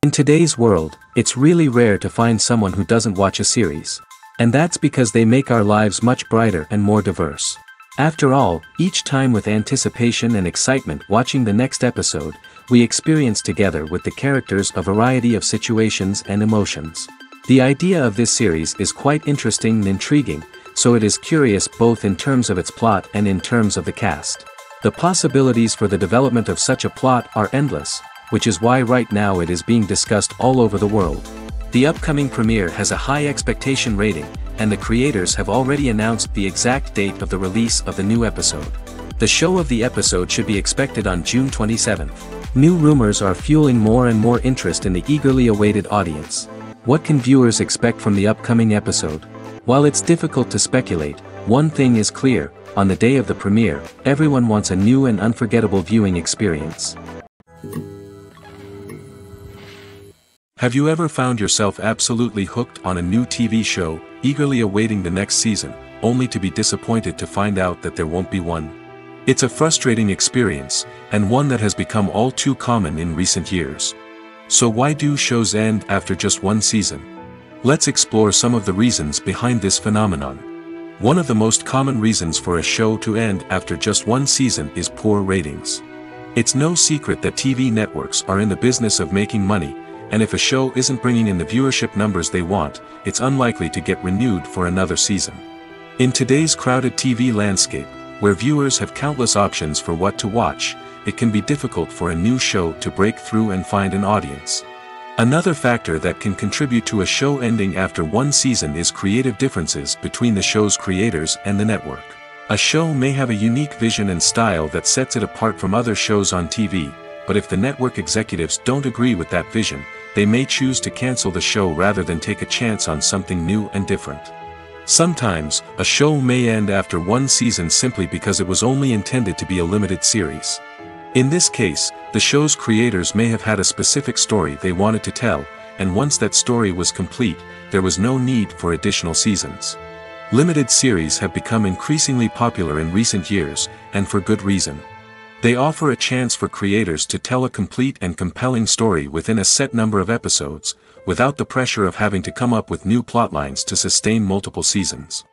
In today's world, it's really rare to find someone who doesn't watch a series. And that's because they make our lives much brighter and more diverse. After all, each time with anticipation and excitement watching the next episode, we experience together with the characters a variety of situations and emotions. The idea of this series is quite interesting and intriguing, so it is curious both in terms of its plot and in terms of the cast. The possibilities for the development of such a plot are endless, which is why right now it is being discussed all over the world. The upcoming premiere has a high expectation rating, and the creators have already announced the exact date of the release of the new episode. The show of the episode should be expected on June 27th. New rumors are fueling more and more interest in the eagerly awaited audience. What can viewers expect from the upcoming episode? While it's difficult to speculate, one thing is clear: on the day of the premiere, everyone wants a new and unforgettable viewing experience. Have you ever found yourself absolutely hooked on a new TV show, eagerly awaiting the next season, only to be disappointed to find out that there won't be one? It's a frustrating experience, and one that has become all too common in recent years. So why do shows end after just one season? Let's explore some of the reasons behind this phenomenon. One of the most common reasons for a show to end after just one season is poor ratings. It's no secret that TV networks are in the business of making money, and if a show isn't bringing in the viewership numbers they want, it's unlikely to get renewed for another season. In today's crowded TV landscape, where viewers have countless options for what to watch, it can be difficult for a new show to break through and find an audience. Another factor that can contribute to a show ending after one season is creative differences between the show's creators and the network. A show may have a unique vision and style that sets it apart from other shows on TV, but if the network executives don't agree with that vision, they may choose to cancel the show rather than take a chance on something new and different. Sometimes, a show may end after one season simply because it was only intended to be a limited series. In this case, the show's creators may have had a specific story they wanted to tell, and once that story was complete, there was no need for additional seasons. Limited series have become increasingly popular in recent years, and for good reason. They offer a chance for creators to tell a complete and compelling story within a set number of episodes, without the pressure of having to come up with new plotlines to sustain multiple seasons.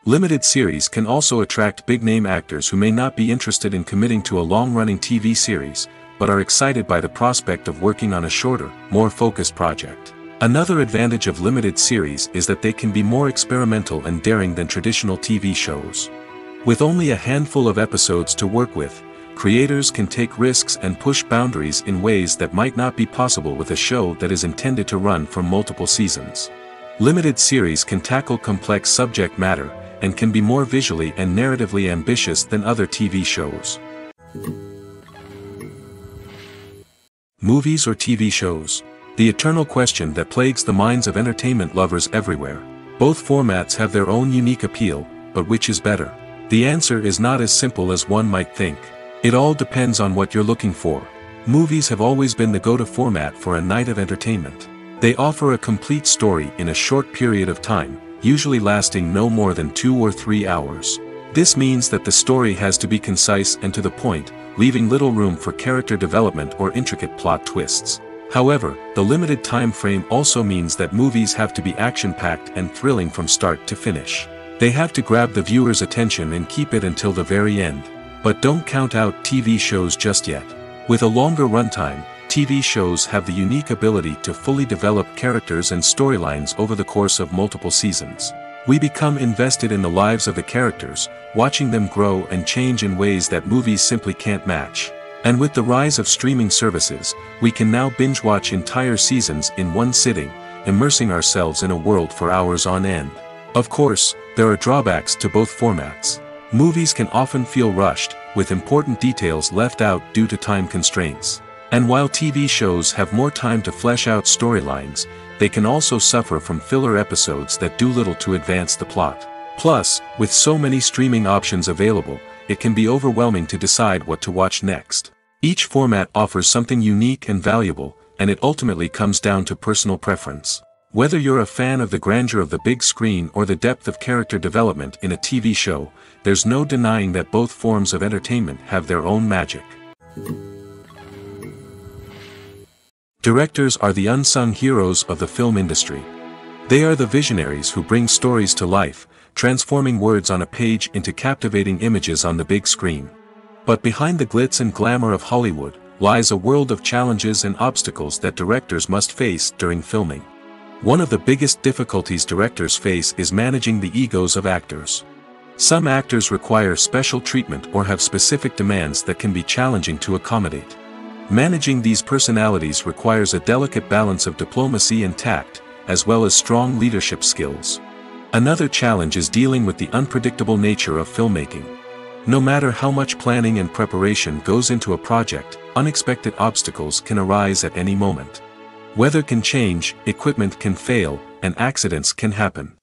Limited series can also attract big-name actors who may not be interested in committing to a long-running TV series, but are excited by the prospect of working on a shorter, more focused project. Another advantage of limited series is that they can be more experimental and daring than traditional TV shows. With only a handful of episodes to work with, creators can take risks and push boundaries in ways that might not be possible with a show that is intended to run for multiple seasons. Limited series can tackle complex subject matter, and can be more visually and narratively ambitious than other TV shows. Movies or TV shows? The eternal question that plagues the minds of entertainment lovers everywhere. Both formats have their own unique appeal, but which is better? The answer is not as simple as one might think. It all depends on what you're looking for. Movies have always been the go-to format for a night of entertainment. They offer a complete story in a short period of time, usually lasting no more than 2 or 3 hours. This means that the story has to be concise and to the point, leaving little room for character development or intricate plot twists. However, the limited time frame also means that movies have to be action-packed and thrilling from start to finish. They have to grab the viewer's attention and keep it until the very end. But don't count out TV shows just yet. With a longer runtime, TV shows have the unique ability to fully develop characters and storylines over the course of multiple seasons. We become invested in the lives of the characters, watching them grow and change in ways that movies simply can't match. And with the rise of streaming services, we can now binge-watch entire seasons in one sitting, immersing ourselves in a world for hours on end. Of course, there are drawbacks to both formats. Movies can often feel rushed, with important details left out due to time constraints. And while TV shows have more time to flesh out storylines, they can also suffer from filler episodes that do little to advance the plot. Plus, with so many streaming options available, it can be overwhelming to decide what to watch next. Each format offers something unique and valuable, and it ultimately comes down to personal preference. Whether you're a fan of the grandeur of the big screen or the depth of character development in a TV show, there's no denying that both forms of entertainment have their own magic. Directors are the unsung heroes of the film industry. They are the visionaries who bring stories to life, transforming words on a page into captivating images on the big screen. But behind the glitz and glamour of Hollywood lies a world of challenges and obstacles that directors must face during filming. One of the biggest difficulties directors face is managing the egos of actors. Some actors require special treatment or have specific demands that can be challenging to accommodate. Managing these personalities requires a delicate balance of diplomacy and tact, as well as strong leadership skills. Another challenge is dealing with the unpredictable nature of filmmaking. No matter how much planning and preparation goes into a project, unexpected obstacles can arise at any moment. Weather can change, equipment can fail, and accidents can happen.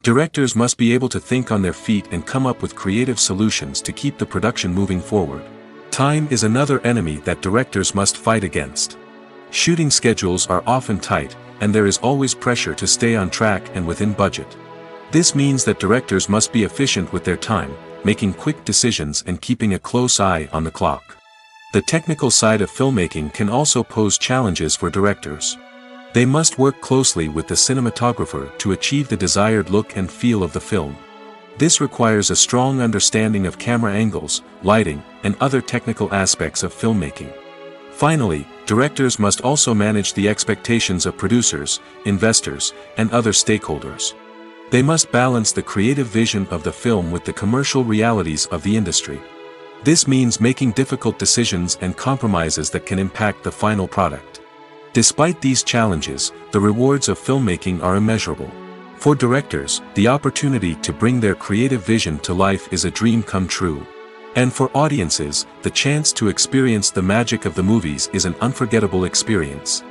Directors must be able to think on their feet and come up with creative solutions to keep the production moving forward. Time is another enemy that directors must fight against. Shooting schedules are often tight, and there is always pressure to stay on track and within budget. This means that directors must be efficient with their time, making quick decisions and keeping a close eye on the clock. The technical side of filmmaking can also pose challenges for directors. They must work closely with the cinematographer to achieve the desired look and feel of the film. This requires a strong understanding of camera angles, lighting, and other technical aspects of filmmaking. Finally, directors must also manage the expectations of producers, investors, and other stakeholders. They must balance the creative vision of the film with the commercial realities of the industry. This means making difficult decisions and compromises that can impact the final product. Despite these challenges, the rewards of filmmaking are immeasurable. For directors, the opportunity to bring their creative vision to life is a dream come true. And for audiences, the chance to experience the magic of the movies is an unforgettable experience.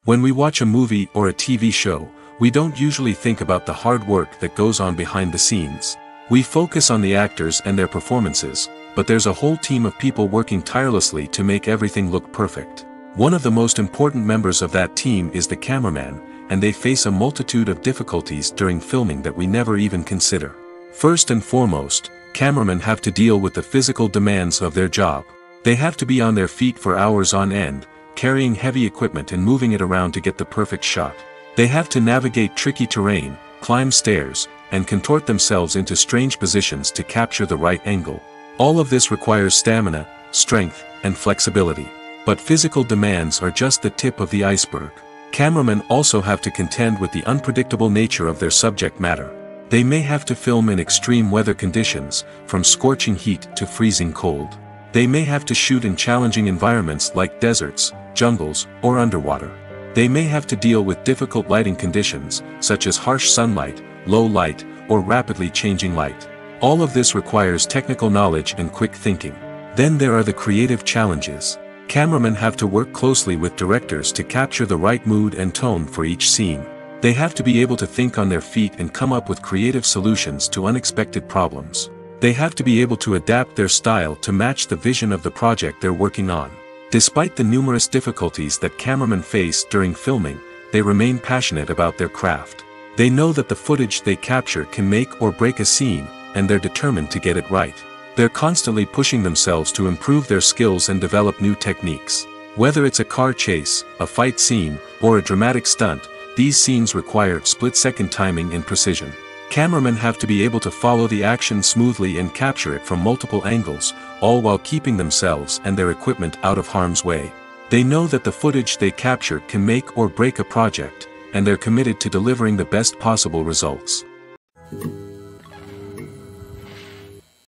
When we watch a movie or a TV show, we don't usually think about the hard work that goes on behind the scenes. We focus on the actors and their performances, but there's a whole team of people working tirelessly to make everything look perfect. One of the most important members of that team is the cameraman, and they face a multitude of difficulties during filming that we never even consider. First and foremost, cameramen have to deal with the physical demands of their job. They have to be on their feet for hours on end, carrying heavy equipment and moving it around to get the perfect shot. They have to navigate tricky terrain, climb stairs, and contort themselves into strange positions to capture the right angle. All of this requires stamina, strength, and flexibility. But physical demands are just the tip of the iceberg. Cameramen also have to contend with the unpredictable nature of their subject matter. They may have to film in extreme weather conditions, from scorching heat to freezing cold. They may have to shoot in challenging environments like deserts, jungles, or underwater. They may have to deal with difficult lighting conditions, such as harsh sunlight, low light, or rapidly changing light. All of this requires technical knowledge and quick thinking. Then there are the creative challenges. Cameramen have to work closely with directors to capture the right mood and tone for each scene. They have to be able to think on their feet and come up with creative solutions to unexpected problems. They have to be able to adapt their style to match the vision of the project they're working on. Despite the numerous difficulties that cameramen face during filming, they remain passionate about their craft. They know that the footage they capture can make or break a scene, and they're determined to get it right. They're constantly pushing themselves to improve their skills and develop new techniques. Whether it's a car chase, a fight scene, or a dramatic stunt, these scenes require split-second timing and precision. Cameramen have to be able to follow the action smoothly and capture it from multiple angles, all while keeping themselves and their equipment out of harm's way. They know that the footage they capture can make or break a project, and they're committed to delivering the best possible results.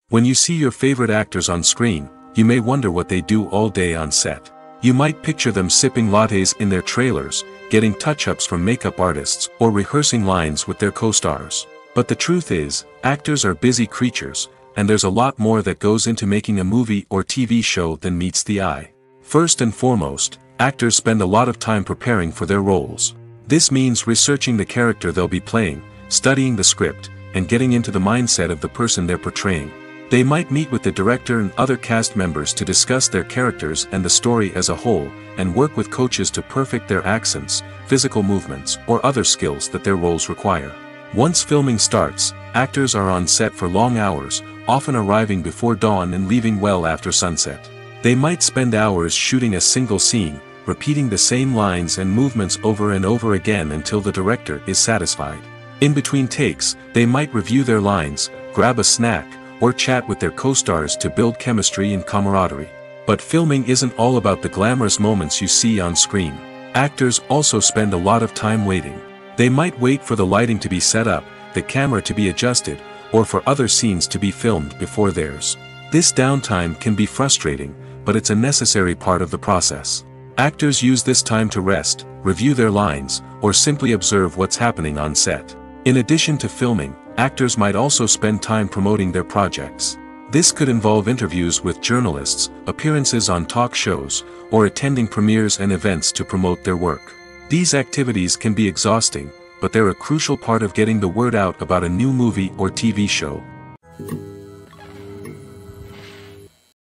When you see your favorite actors on screen, you may wonder what they do all day on set. You might picture them sipping lattes in their trailers, getting touch-ups from makeup artists, or rehearsing lines with their co-stars. But the truth is, actors are busy creatures, and there's a lot more that goes into making a movie or TV show than meets the eye. First and foremost, actors spend a lot of time preparing for their roles. This means researching the character they'll be playing, studying the script, and getting into the mindset of the person they're portraying. They might meet with the director and other cast members to discuss their characters and the story as a whole, and work with coaches to perfect their accents, physical movements, or other skills that their roles require. Once filming starts, actors are on set for long hours, often arriving before dawn and leaving well after sunset. They might spend hours shooting a single scene, repeating the same lines and movements over and over again until the director is satisfied. In between takes, they might review their lines, grab a snack, or chat with their co-stars to build chemistry and camaraderie. But filming isn't all about the glamorous moments you see on screen. Actors also spend a lot of time waiting. They might wait for the lighting to be set up, the camera to be adjusted, or for other scenes to be filmed before theirs. This downtime can be frustrating, but it's a necessary part of the process. Actors use this time to rest, review their lines, or simply observe what's happening on set. In addition to filming, actors might also spend time promoting their projects. This could involve interviews with journalists, appearances on talk shows, or attending premieres and events to promote their work. These activities can be exhausting, but they're a crucial part of getting the word out about a new movie or TV show.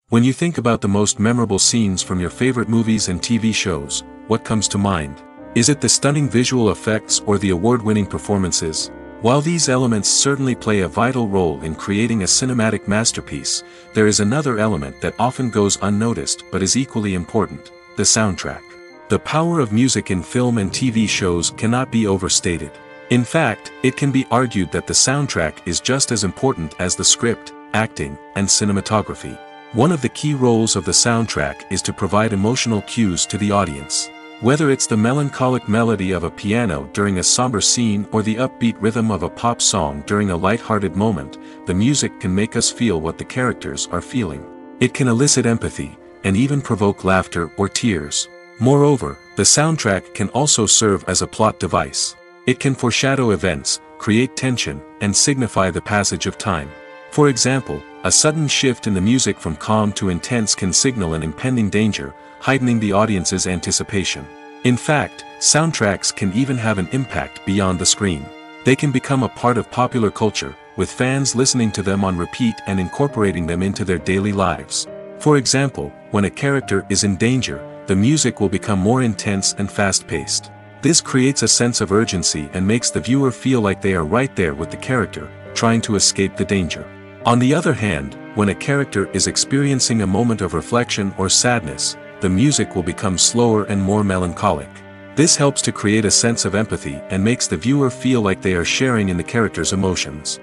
When you think about the most memorable scenes from your favorite movies and TV shows, what comes to mind? Is it the stunning visual effects or the award-winning performances? While these elements certainly play a vital role in creating a cinematic masterpiece, there is another element that often goes unnoticed but is equally important: the soundtrack. The power of music in film and TV shows cannot be overstated. In fact, it can be argued that the soundtrack is just as important as the script, acting, and cinematography. One of the key roles of the soundtrack is to provide emotional cues to the audience. Whether it's the melancholic melody of a piano during a somber scene or the upbeat rhythm of a pop song during a light-hearted moment, the music can make us feel what the characters are feeling. It can elicit empathy, and even provoke laughter or tears. Moreover, the soundtrack can also serve as a plot device. It can foreshadow events, create tension, and signify the passage of time. For example, a sudden shift in the music from calm to intense can signal an impending danger, heightening the audience's anticipation. In fact, soundtracks can even have an impact beyond the screen. They can become a part of popular culture, with fans listening to them on repeat and incorporating them into their daily lives. For example, when a character is in danger, the music will become more intense and fast-paced. This creates a sense of urgency and makes the viewer feel like they are right there with the character, trying to escape the danger. On the other hand, when a character is experiencing a moment of reflection or sadness, the music will become slower and more melancholic. This helps to create a sense of empathy and makes the viewer feel like they are sharing in the character's emotions.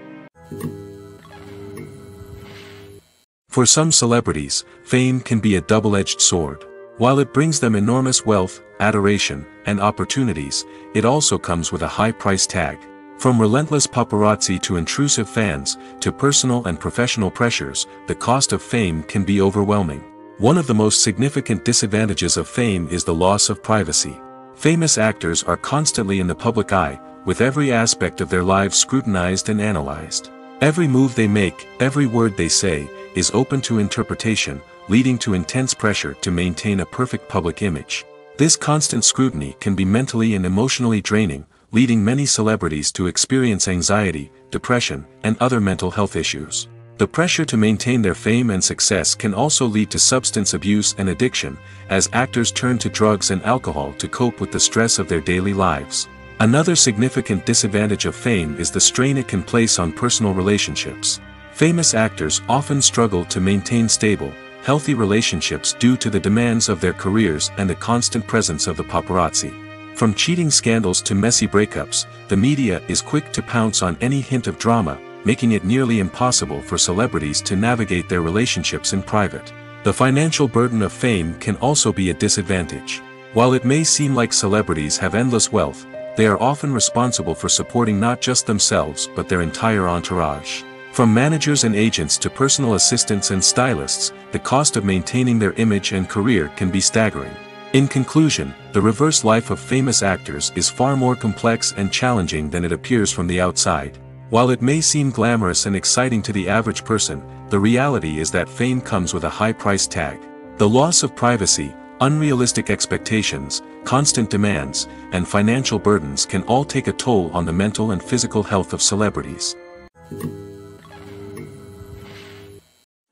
For some celebrities, fame can be a double-edged sword. While it brings them enormous wealth, adoration, and opportunities, it also comes with a high price tag. From relentless paparazzi to intrusive fans, to personal and professional pressures, the cost of fame can be overwhelming. One of the most significant disadvantages of fame is the loss of privacy. Famous actors are constantly in the public eye, with every aspect of their lives scrutinized and analyzed. Every move they make, every word they say, is open to interpretation, leading to intense pressure to maintain a perfect public image. This constant scrutiny can be mentally and emotionally draining, leading many celebrities to experience anxiety, depression, and other mental health issues. The pressure to maintain their fame and success can also lead to substance abuse and addiction, as actors turn to drugs and alcohol to cope with the stress of their daily lives. Another significant disadvantage of fame is the strain it can place on personal relationships. Famous actors often struggle to maintain stable, healthy relationships due to the demands of their careers and the constant presence of the paparazzi. From cheating scandals to messy breakups, the media is quick to pounce on any hint of drama, making it nearly impossible for celebrities to navigate their relationships in private. The financial burden of fame can also be a disadvantage. While it may seem like celebrities have endless wealth, they are often responsible for supporting not just themselves but their entire entourage. From managers and agents to personal assistants and stylists, the cost of maintaining their image and career can be staggering. In conclusion, the reverse life of famous actors is far more complex and challenging than it appears from the outside. While it may seem glamorous and exciting to the average person, the reality is that fame comes with a high price tag. The loss of privacy, unrealistic expectations, constant demands, and financial burdens can all take a toll on the mental and physical health of celebrities.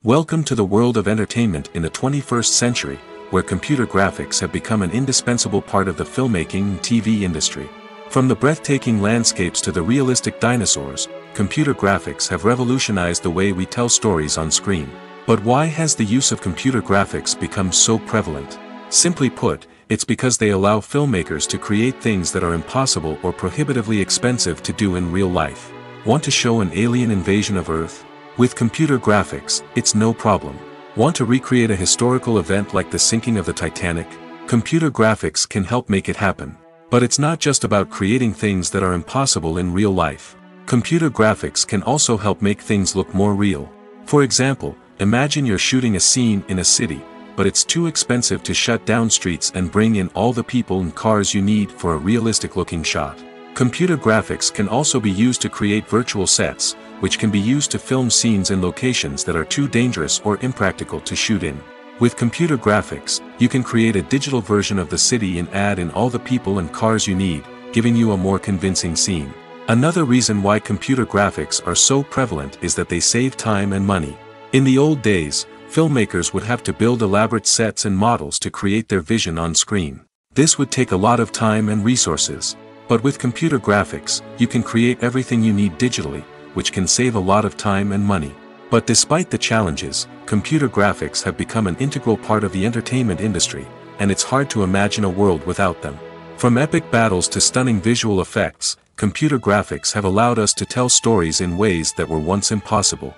Welcome to the world of entertainment in the 21st century, where computer graphics have become an indispensable part of the filmmaking and TV industry. From the breathtaking landscapes to the realistic dinosaurs, computer graphics have revolutionized the way we tell stories on screen. But why has the use of computer graphics become so prevalent? Simply put, it's because they allow filmmakers to create things that are impossible or prohibitively expensive to do in real life. Want to show an alien invasion of Earth? With computer graphics, it's no problem. Want to recreate a historical event like the sinking of the Titanic? Computer graphics can help make it happen. But it's not just about creating things that are impossible in real life. Computer graphics can also help make things look more real. For example, imagine you're shooting a scene in a city, but it's too expensive to shut down streets and bring in all the people and cars you need for a realistic-looking shot. Computer graphics can also be used to create virtual sets, which can be used to film scenes in locations that are too dangerous or impractical to shoot in. With computer graphics, you can create a digital version of the city and add in all the people and cars you need, giving you a more convincing scene. Another reason why computer graphics are so prevalent is that they save time and money. In the old days, filmmakers would have to build elaborate sets and models to create their vision on screen. This would take a lot of time and resources. But with computer graphics, you can create everything you need digitally, which can save a lot of time and money. But despite the challenges, computer graphics have become an integral part of the entertainment industry, and it's hard to imagine a world without them. From epic battles to stunning visual effects, computer graphics have allowed us to tell stories in ways that were once impossible.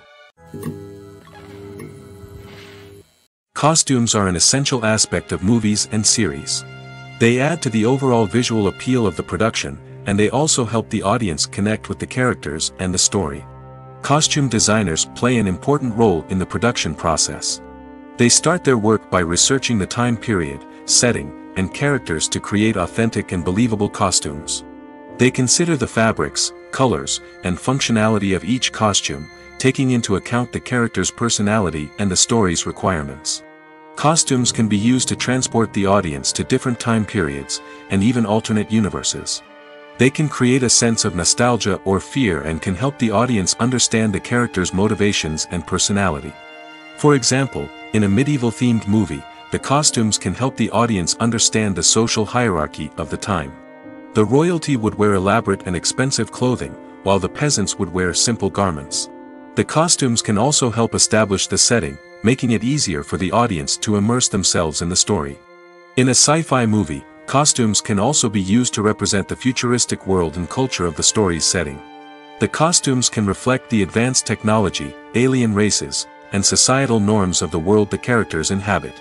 Costumes are an essential aspect of movies and series. They add to the overall visual appeal of the production, and they also help the audience connect with the characters and the story. Costume designers play an important role in the production process. They start their work by researching the time period, setting, and characters to create authentic and believable costumes. They consider the fabrics, colors, and functionality of each costume, taking into account the character's personality and the story's requirements. Costumes can be used to transport the audience to different time periods, and even alternate universes. They can create a sense of nostalgia or fear and can help the audience understand the character's motivations and personality. For example, in a medieval-themed movie, the costumes can help the audience understand the social hierarchy of the time. The royalty would wear elaborate and expensive clothing, while the peasants would wear simple garments. The costumes can also help establish the setting, making it easier for the audience to immerse themselves in the story. In a sci-fi movie, costumes can also be used to represent the futuristic world and culture of the story's setting. The costumes can reflect the advanced technology, alien races, and societal norms of the world the characters inhabit.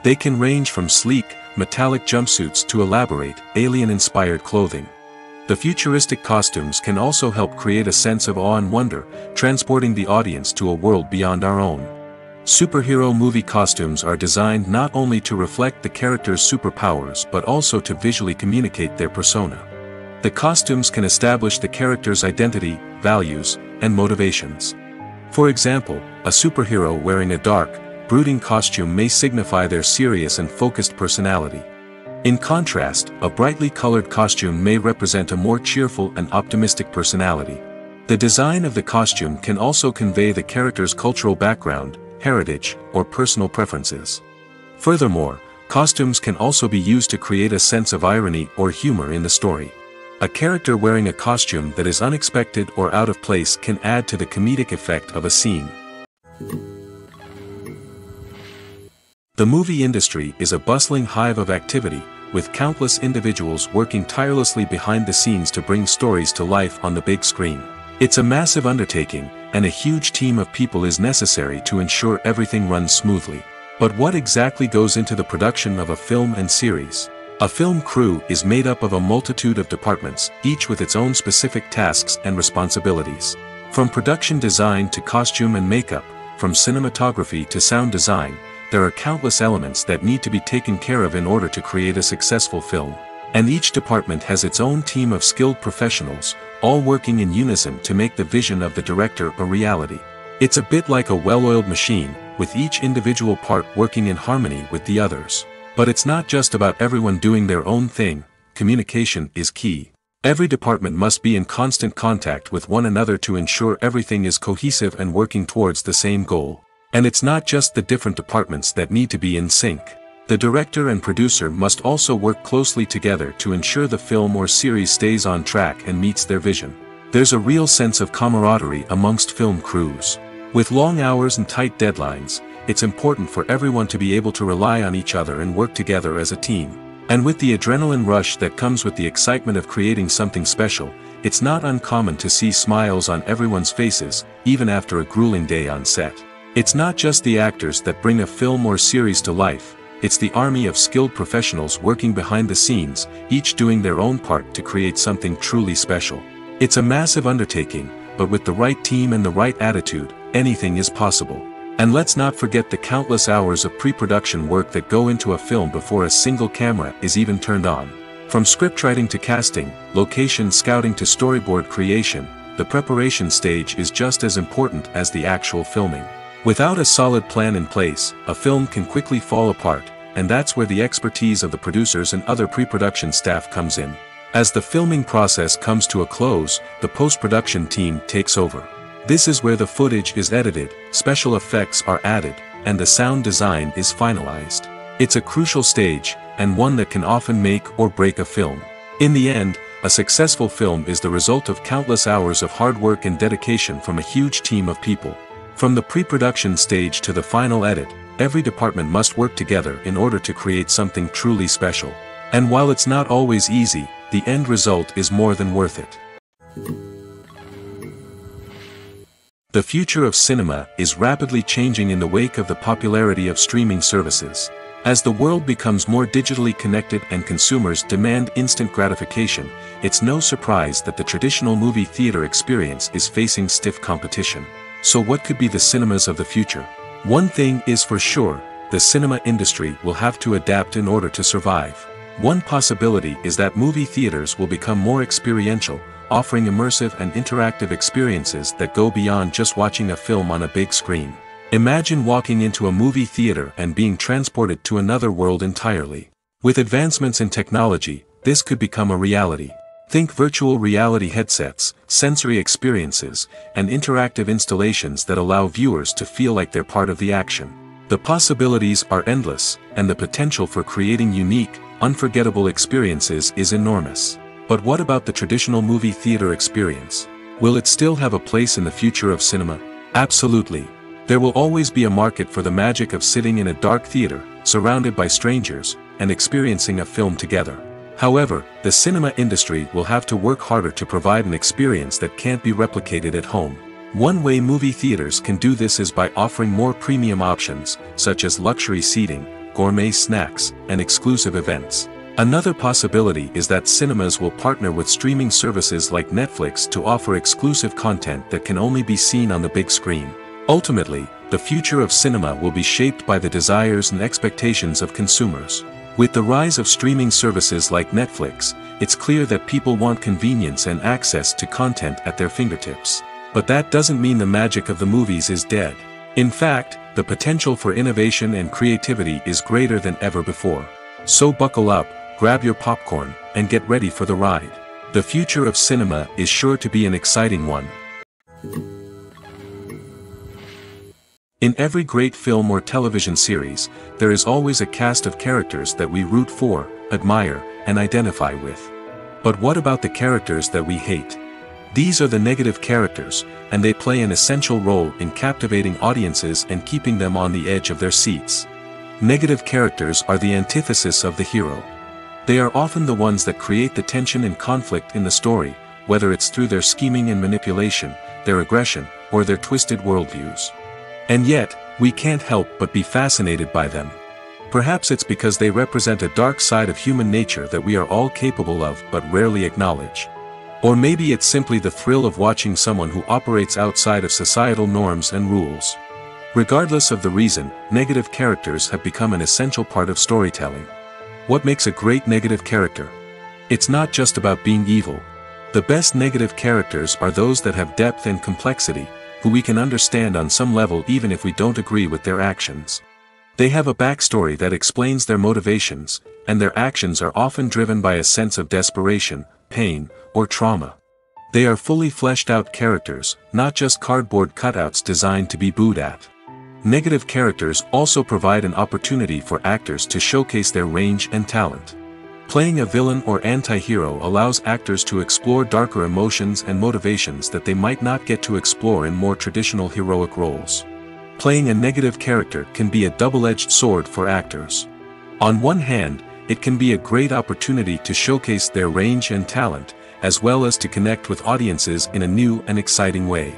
They can range from sleek, metallic jumpsuits to elaborate, alien-inspired clothing. The futuristic costumes can also help create a sense of awe and wonder, transporting the audience to a world beyond our own. Superhero movie costumes are designed not only to reflect the character's superpowers but also to visually communicate their persona. The costumes can establish the character's identity, values, and motivations. For example, a superhero wearing a dark, brooding costume may signify their serious and focused personality. In contrast, a brightly colored costume may represent a more cheerful and optimistic personality. The design of the costume can also convey the character's cultural background, heritage, or personal preferences. Furthermore, costumes can also be used to create a sense of irony or humor in the story. A character wearing a costume that is unexpected or out of place can add to the comedic effect of a scene. The movie industry is a bustling hive of activity, with countless individuals working tirelessly behind the scenes to bring stories to life on the big screen. It's a massive undertaking, and a huge team of people is necessary to ensure everything runs smoothly. But what exactly goes into the production of a film and series? A film crew is made up of a multitude of departments, each with its own specific tasks and responsibilities. From production design to costume and makeup, from cinematography to sound design, there are countless elements that need to be taken care of in order to create a successful film. And each department has its own team of skilled professionals, all working in unison to make the vision of the director a reality. It's a bit like a well-oiled machine, with each individual part working in harmony with the others. But it's not just about everyone doing their own thing. Communication is key. Every department must be in constant contact with one another to ensure everything is cohesive and working towards the same goal. And it's not just the different departments that need to be in sync. The director and producer must also work closely together to ensure the film or series stays on track and meets their vision. There's a real sense of camaraderie amongst film crews. With long hours and tight deadlines, it's important for everyone to be able to rely on each other and work together as a team. And with the adrenaline rush that comes with the excitement of creating something special, it's not uncommon to see smiles on everyone's faces, even after a grueling day on set. It's not just the actors that bring a film or series to life, it's the army of skilled professionals working behind the scenes, each doing their own part to create something truly special. It's a massive undertaking, but with the right team and the right attitude, anything is possible. And let's not forget the countless hours of pre-production work that go into a film before a single camera is even turned on. From scriptwriting to casting, location scouting to storyboard creation, the preparation stage is just as important as the actual filming. Without a solid plan in place, a film can quickly fall apart, and that's where the expertise of the producers and other pre-production staff comes in. As the filming process comes to a close, the post-production team takes over. This is where the footage is edited, special effects are added, and the sound design is finalized. It's a crucial stage, and one that can often make or break a film. In the end, a successful film is the result of countless hours of hard work and dedication from a huge team of people. From the pre-production stage to the final edit, every department must work together in order to create something truly special. And while it's not always easy, the end result is more than worth it. The future of cinema is rapidly changing in the wake of the popularity of streaming services. As the world becomes more digitally connected and consumers demand instant gratification, it's no surprise that the traditional movie theater experience is facing stiff competition. So what could be the cinemas of the future? One thing is for sure, the cinema industry will have to adapt in order to survive. One possibility is that movie theaters will become more experiential, offering immersive and interactive experiences that go beyond just watching a film on a big screen. Imagine walking into a movie theater and being transported to another world entirely. With advancements in technology, this could become a reality. Think virtual reality headsets, sensory experiences, and interactive installations that allow viewers to feel like they're part of the action. The possibilities are endless, and the potential for creating unique, unforgettable experiences is enormous. But what about the traditional movie theater experience? Will it still have a place in the future of cinema? Absolutely. There will always be a market for the magic of sitting in a dark theater, surrounded by strangers, and experiencing a film together. However, the cinema industry will have to work harder to provide an experience that can't be replicated at home. One way movie theaters can do this is by offering more premium options, such as luxury seating, gourmet snacks, and exclusive events. Another possibility is that cinemas will partner with streaming services like Netflix to offer exclusive content that can only be seen on the big screen. Ultimately, the future of cinema will be shaped by the desires and expectations of consumers. With the rise of streaming services like Netflix, it's clear that people want convenience and access to content at their fingertips. But that doesn't mean the magic of the movies is dead. In fact, the potential for innovation and creativity is greater than ever before. So buckle up, grab your popcorn, and get ready for the ride. The future of cinema is sure to be an exciting one. In every great film or television series, there is always a cast of characters that we root for, admire, and identify with. But what about the characters that we hate? These are the negative characters, and they play an essential role in captivating audiences and keeping them on the edge of their seats. Negative characters are the antithesis of the hero. They are often the ones that create the tension and conflict in the story, whether it's through their scheming and manipulation, their aggression, or their twisted worldviews. And yet, we can't help but be fascinated by them. Perhaps it's because they represent a dark side of human nature that we are all capable of but rarely acknowledge. Or maybe it's simply the thrill of watching someone who operates outside of societal norms and rules. Regardless of the reason, negative characters have become an essential part of storytelling. What makes a great negative character? It's not just about being evil. The best negative characters are those that have depth and complexity, who we can understand on some level even if we don't agree with their actions. They have a backstory that explains their motivations, and their actions are often driven by a sense of desperation, pain, or trauma. They are fully fleshed out characters, not just cardboard cutouts designed to be booed at. Negative characters also provide an opportunity for actors to showcase their range and talent. Playing a villain or anti-hero allows actors to explore darker emotions and motivations that they might not get to explore in more traditional heroic roles. Playing a negative character can be a double-edged sword for actors. On one hand, it can be a great opportunity to showcase their range and talent, as well as to connect with audiences in a new and exciting way.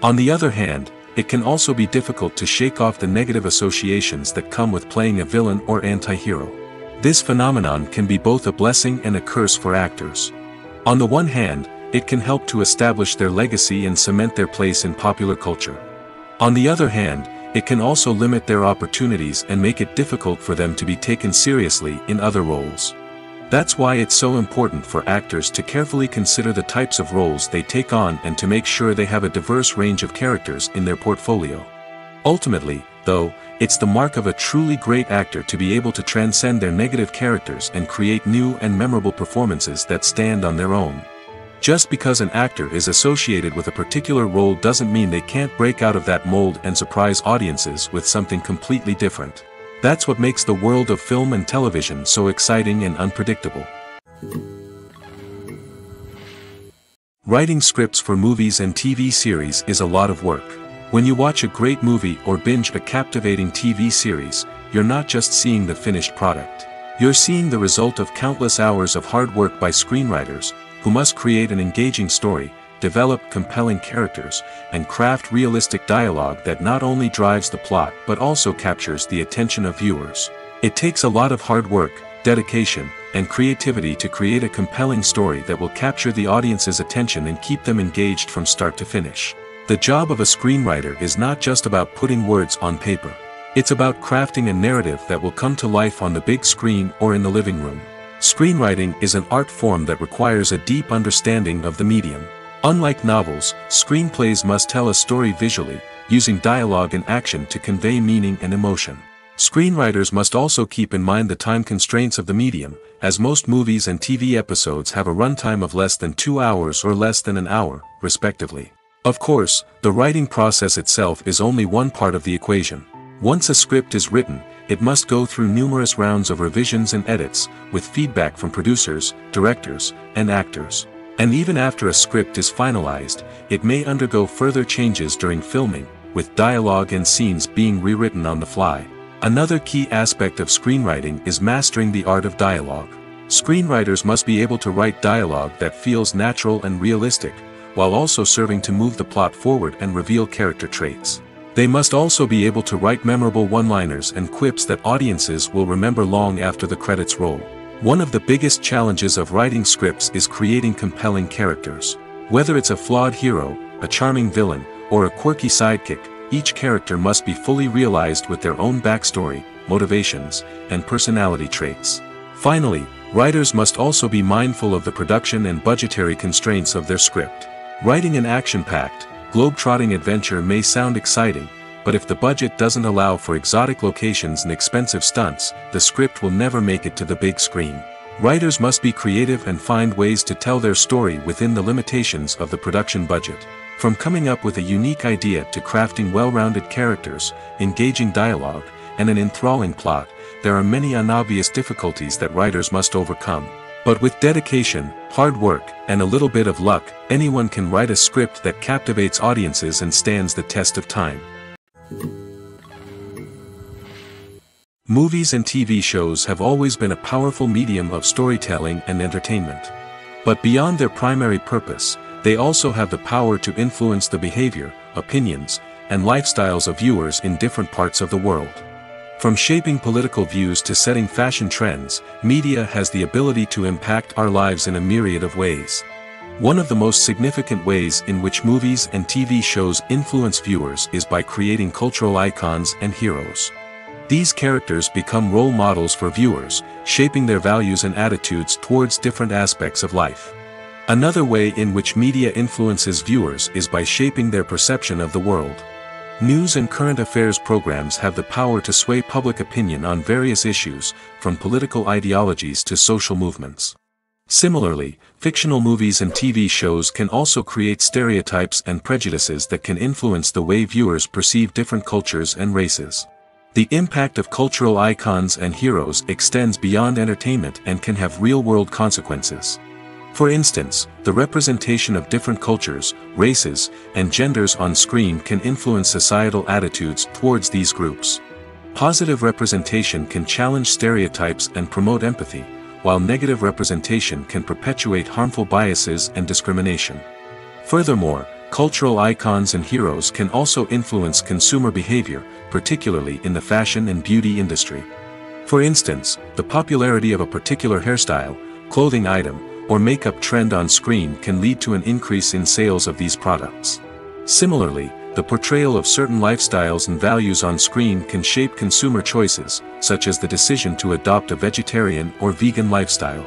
On the other hand, it can also be difficult to shake off the negative associations that come with playing a villain or anti-hero. This phenomenon can be both a blessing and a curse for actors. On the one hand, it can help to establish their legacy and cement their place in popular culture. On the other hand, it can also limit their opportunities and make it difficult for them to be taken seriously in other roles. That's why it's so important for actors to carefully consider the types of roles they take on and to make sure they have a diverse range of characters in their portfolio. Ultimately, though, it's the mark of a truly great actor to be able to transcend their negative characters and create new and memorable performances that stand on their own. Just because an actor is associated with a particular role doesn't mean they can't break out of that mold and surprise audiences with something completely different. That's what makes the world of film and television so exciting and unpredictable. Writing scripts for movies and TV series is a lot of work. When you watch a great movie or binge a captivating TV series, you're not just seeing the finished product. You're seeing the result of countless hours of hard work by screenwriters, who must create an engaging story, develop compelling characters, and craft realistic dialogue that not only drives the plot but also captures the attention of viewers. It takes a lot of hard work, dedication, and creativity to create a compelling story that will capture the audience's attention and keep them engaged from start to finish. The job of a screenwriter is not just about putting words on paper. It's about crafting a narrative that will come to life on the big screen or in the living room. Screenwriting is an art form that requires a deep understanding of the medium. Unlike novels, screenplays must tell a story visually, using dialogue and action to convey meaning and emotion. Screenwriters must also keep in mind the time constraints of the medium, as most movies and TV episodes have a runtime of less than 2 hours or less than an hour, respectively. Of course, the writing process itself is only one part of the equation. Once a script is written, it must go through numerous rounds of revisions and edits, with feedback from producers, directors, and actors. And even after a script is finalized, it may undergo further changes during filming, with dialogue and scenes being rewritten on the fly. Another key aspect of screenwriting is mastering the art of dialogue. Screenwriters must be able to write dialogue that feels natural and realistic, while also serving to move the plot forward and reveal character traits. They must also be able to write memorable one-liners and quips that audiences will remember long after the credits roll. One of the biggest challenges of writing scripts is creating compelling characters. Whether it's a flawed hero, a charming villain, or a quirky sidekick, each character must be fully realized with their own backstory, motivations, and personality traits. Finally, writers must also be mindful of the production and budgetary constraints of their script. Writing an action-packed, globe-trotting adventure may sound exciting, but if the budget doesn't allow for exotic locations and expensive stunts, the script will never make it to the big screen. Writers must be creative and find ways to tell their story within the limitations of the production budget. From coming up with a unique idea to crafting well-rounded characters, engaging dialogue, and an enthralling plot, there are many unobvious difficulties that writers must overcome. But with dedication, hard work, and a little bit of luck, anyone can write a script that captivates audiences and stands the test of time. Movies and TV shows have always been a powerful medium of storytelling and entertainment. But beyond their primary purpose, they also have the power to influence the behavior, opinions, and lifestyles of viewers in different parts of the world. From shaping political views to setting fashion trends, media has the ability to impact our lives in a myriad of ways. One of the most significant ways in which movies and TV shows influence viewers is by creating cultural icons and heroes. These characters become role models for viewers, shaping their values and attitudes towards different aspects of life. Another way in which media influences viewers is by shaping their perception of the world. News and current affairs programs have the power to sway public opinion on various issues, from political ideologies to social movements. Similarly, fictional movies and TV shows can also create stereotypes and prejudices that can influence the way viewers perceive different cultures and races. The impact of cultural icons and heroes extends beyond entertainment and can have real-world consequences. For instance, the representation of different cultures, races, and genders on screen can influence societal attitudes towards these groups. Positive representation can challenge stereotypes and promote empathy, while negative representation can perpetuate harmful biases and discrimination. Furthermore, cultural icons and heroes can also influence consumer behavior, particularly in the fashion and beauty industry. For instance, the popularity of a particular hairstyle, clothing item, or makeup trend on screen can lead to an increase in sales of these products. Similarly, the portrayal of certain lifestyles and values on screen can shape consumer choices, such as the decision to adopt a vegetarian or vegan lifestyle.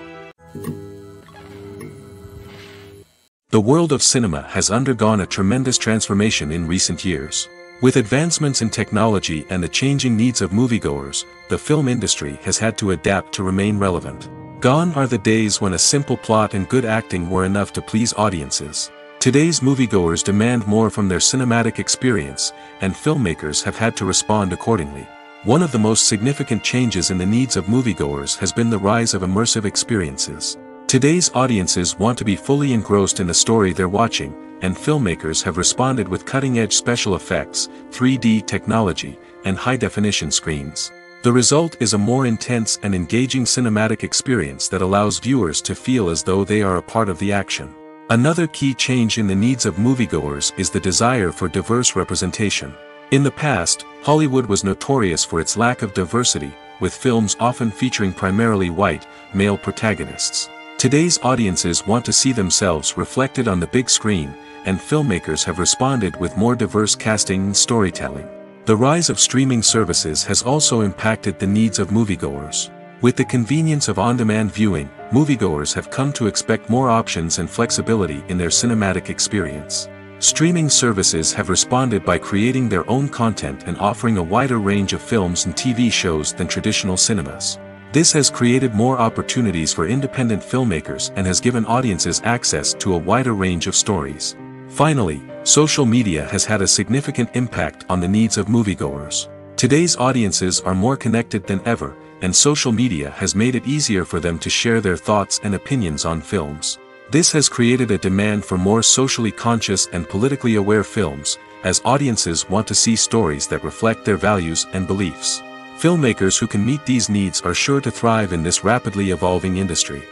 The world of cinema has undergone a tremendous transformation in recent years. With advancements in technology and the changing needs of moviegoers, the film industry has had to adapt to remain relevant. Gone are the days when a simple plot and good acting were enough to please audiences. Today's moviegoers demand more from their cinematic experience, and filmmakers have had to respond accordingly. One of the most significant changes in the needs of moviegoers has been the rise of immersive experiences. Today's audiences want to be fully engrossed in the story they're watching, and filmmakers have responded with cutting-edge special effects, 3D technology, and high-definition screens. The result is a more intense and engaging cinematic experience that allows viewers to feel as though they are a part of the action. Another key change in the needs of moviegoers is the desire for diverse representation. In the past, Hollywood was notorious for its lack of diversity, with films often featuring primarily white, male protagonists. Today's audiences want to see themselves reflected on the big screen, and filmmakers have responded with more diverse casting and storytelling. The rise of streaming services has also impacted the needs of moviegoers. With the convenience of on-demand viewing, moviegoers have come to expect more options and flexibility in their cinematic experience. Streaming services have responded by creating their own content and offering a wider range of films and TV shows than traditional cinemas. This has created more opportunities for independent filmmakers and has given audiences access to a wider range of stories. Finally, social media has had a significant impact on the needs of moviegoers. Today's audiences are more connected than ever, and social media has made it easier for them to share their thoughts and opinions on films. This has created a demand for more socially conscious and politically aware films, as audiences want to see stories that reflect their values and beliefs. Filmmakers who can meet these needs are sure to thrive in this rapidly evolving industry.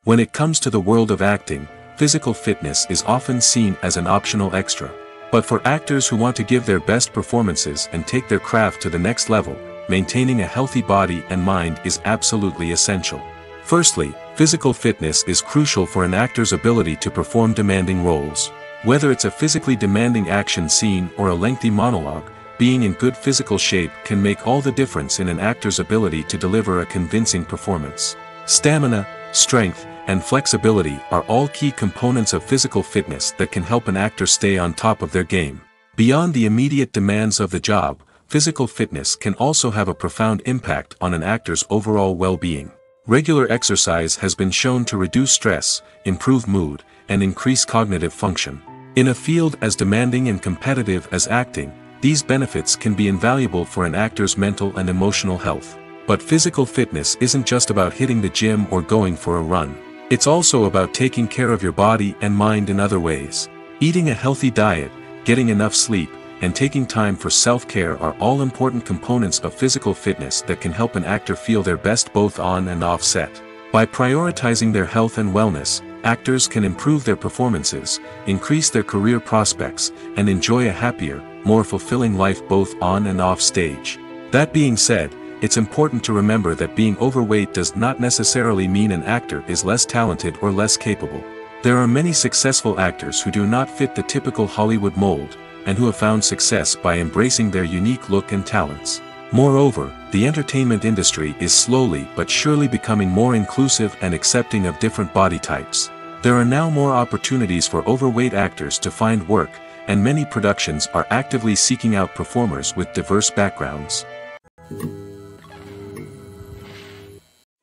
When it comes to the world of acting, physical fitness is often seen as an optional extra. But for actors who want to give their best performances and take their craft to the next level, maintaining a healthy body and mind is absolutely essential. Firstly, physical fitness is crucial for an actor's ability to perform demanding roles. Whether it's a physically demanding action scene or a lengthy monologue, being in good physical shape can make all the difference in an actor's ability to deliver a convincing performance. Stamina, strength, and flexibility are all key components of physical fitness that can help an actor stay on top of their game. Beyond the immediate demands of the job, physical fitness can also have a profound impact on an actor's overall well-being. Regular exercise has been shown to reduce stress, improve mood, and increase cognitive function. In a field as demanding and competitive as acting, these benefits can be invaluable for an actor's mental and emotional health. But physical fitness isn't just about hitting the gym or going for a run. It's also about taking care of your body and mind in other ways. Eating a healthy diet, getting enough sleep, and taking time for self-care are all important components of physical fitness that can help an actor feel their best both on and off set. By prioritizing their health and wellness, actors can improve their performances, increase their career prospects, and enjoy a happier, more fulfilling life both on and off stage. That being said, it's important to remember that being overweight does not necessarily mean an actor is less talented or less capable. There are many successful actors who do not fit the typical Hollywood mold, and who have found success by embracing their unique look and talents. Moreover, the entertainment industry is slowly but surely becoming more inclusive and accepting of different body types. There are now more opportunities for overweight actors to find work, and many productions are actively seeking out performers with diverse backgrounds.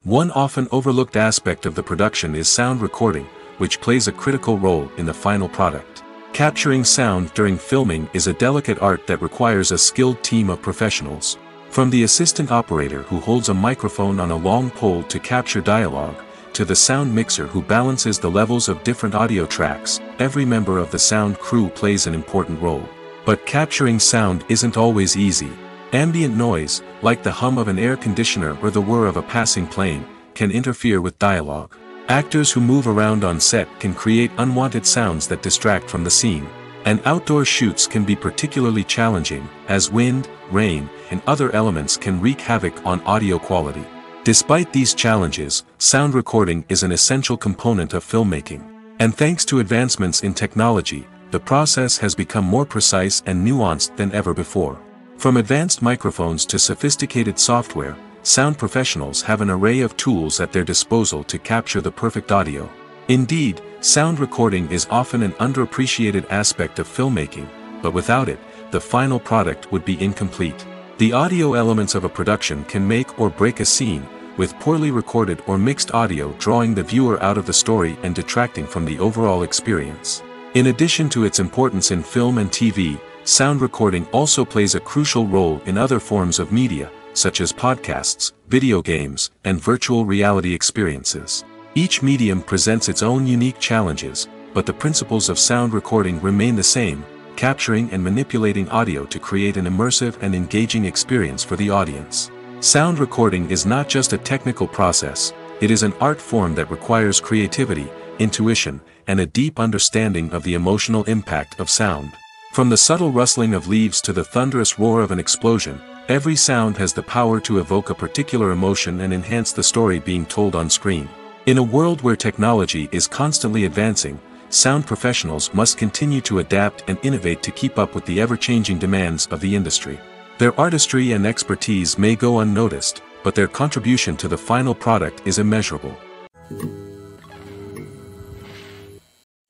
One often overlooked aspect of the production is sound recording, which plays a critical role in the final product. Capturing sound during filming is a delicate art that requires a skilled team of professionals. From the assistant operator who holds a microphone on a long pole to capture dialogue, to the sound mixer who balances the levels of different audio tracks, every member of the sound crew plays an important role. But capturing sound isn't always easy. Ambient noise, like the hum of an air conditioner or the whir of a passing plane, can interfere with dialogue. Actors who move around on set can create unwanted sounds that distract from the scene. And outdoor shoots can be particularly challenging, as wind, rain, and other elements can wreak havoc on audio quality. Despite these challenges, sound recording is an essential component of filmmaking. And thanks to advancements in technology, the process has become more precise and nuanced than ever before. From advanced microphones to sophisticated software, sound professionals have an array of tools at their disposal to capture the perfect audio. Indeed, sound recording is often an underappreciated aspect of filmmaking, but without it, the final product would be incomplete. The audio elements of a production can make or break a scene, with poorly recorded or mixed audio drawing the viewer out of the story and detracting from the overall experience. In addition to its importance in film and TV, sound recording also plays a crucial role in other forms of media, such as podcasts, video games, and virtual reality experiences. Each medium presents its own unique challenges, but the principles of sound recording remain the same, capturing and manipulating audio to create an immersive and engaging experience for the audience. Sound recording is not just a technical process, it is an art form that requires creativity, intuition, and a deep understanding of the emotional impact of sound. From the subtle rustling of leaves to the thunderous roar of an explosion, every sound has the power to evoke a particular emotion and enhance the story being told on screen. In a world where technology is constantly advancing, sound professionals must continue to adapt and innovate to keep up with the ever-changing demands of the industry. Their artistry and expertise may go unnoticed, but their contribution to the final product is immeasurable.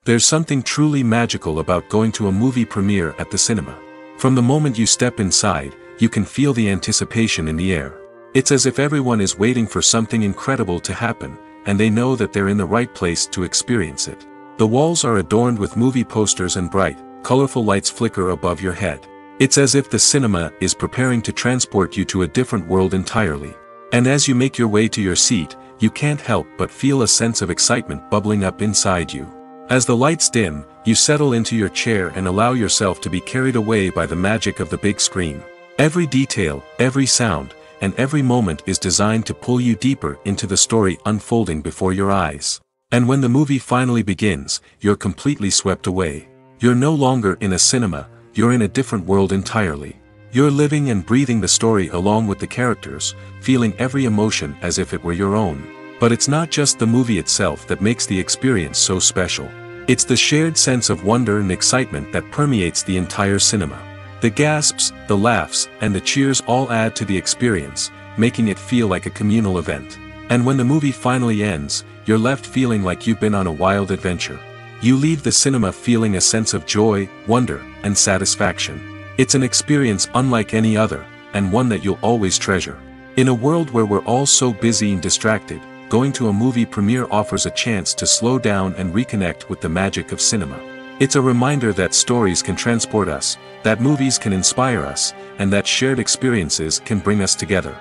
There's something truly magical about going to a movie premiere at the cinema. From the moment you step inside, you can feel the anticipation in the air. It's as if everyone is waiting for something incredible to happen, and they know that they're in the right place to experience it. The walls are adorned with movie posters and bright, colorful lights flicker above your head. It's as if the cinema is preparing to transport you to a different world entirely. And as you make your way to your seat, you can't help but feel a sense of excitement bubbling up inside you. As the lights dim, you settle into your chair and allow yourself to be carried away by the magic of the big screen. Every detail, every sound, and every moment is designed to pull you deeper into the story unfolding before your eyes. And when the movie finally begins, you're completely swept away. You're no longer in a cinema, you're in a different world entirely. You're living and breathing the story along with the characters, feeling every emotion as if it were your own. But it's not just the movie itself that makes the experience so special. It's the shared sense of wonder and excitement that permeates the entire cinema. The gasps, the laughs, and the cheers all add to the experience, making it feel like a communal event. And when the movie finally ends, you're left feeling like you've been on a wild adventure. You leave the cinema feeling a sense of joy, wonder, and satisfaction. It's an experience unlike any other, and one that you'll always treasure. In a world where we're all so busy and distracted, going to a movie premiere offers a chance to slow down and reconnect with the magic of cinema. It's a reminder that stories can transport us, that movies can inspire us, and that shared experiences can bring us together.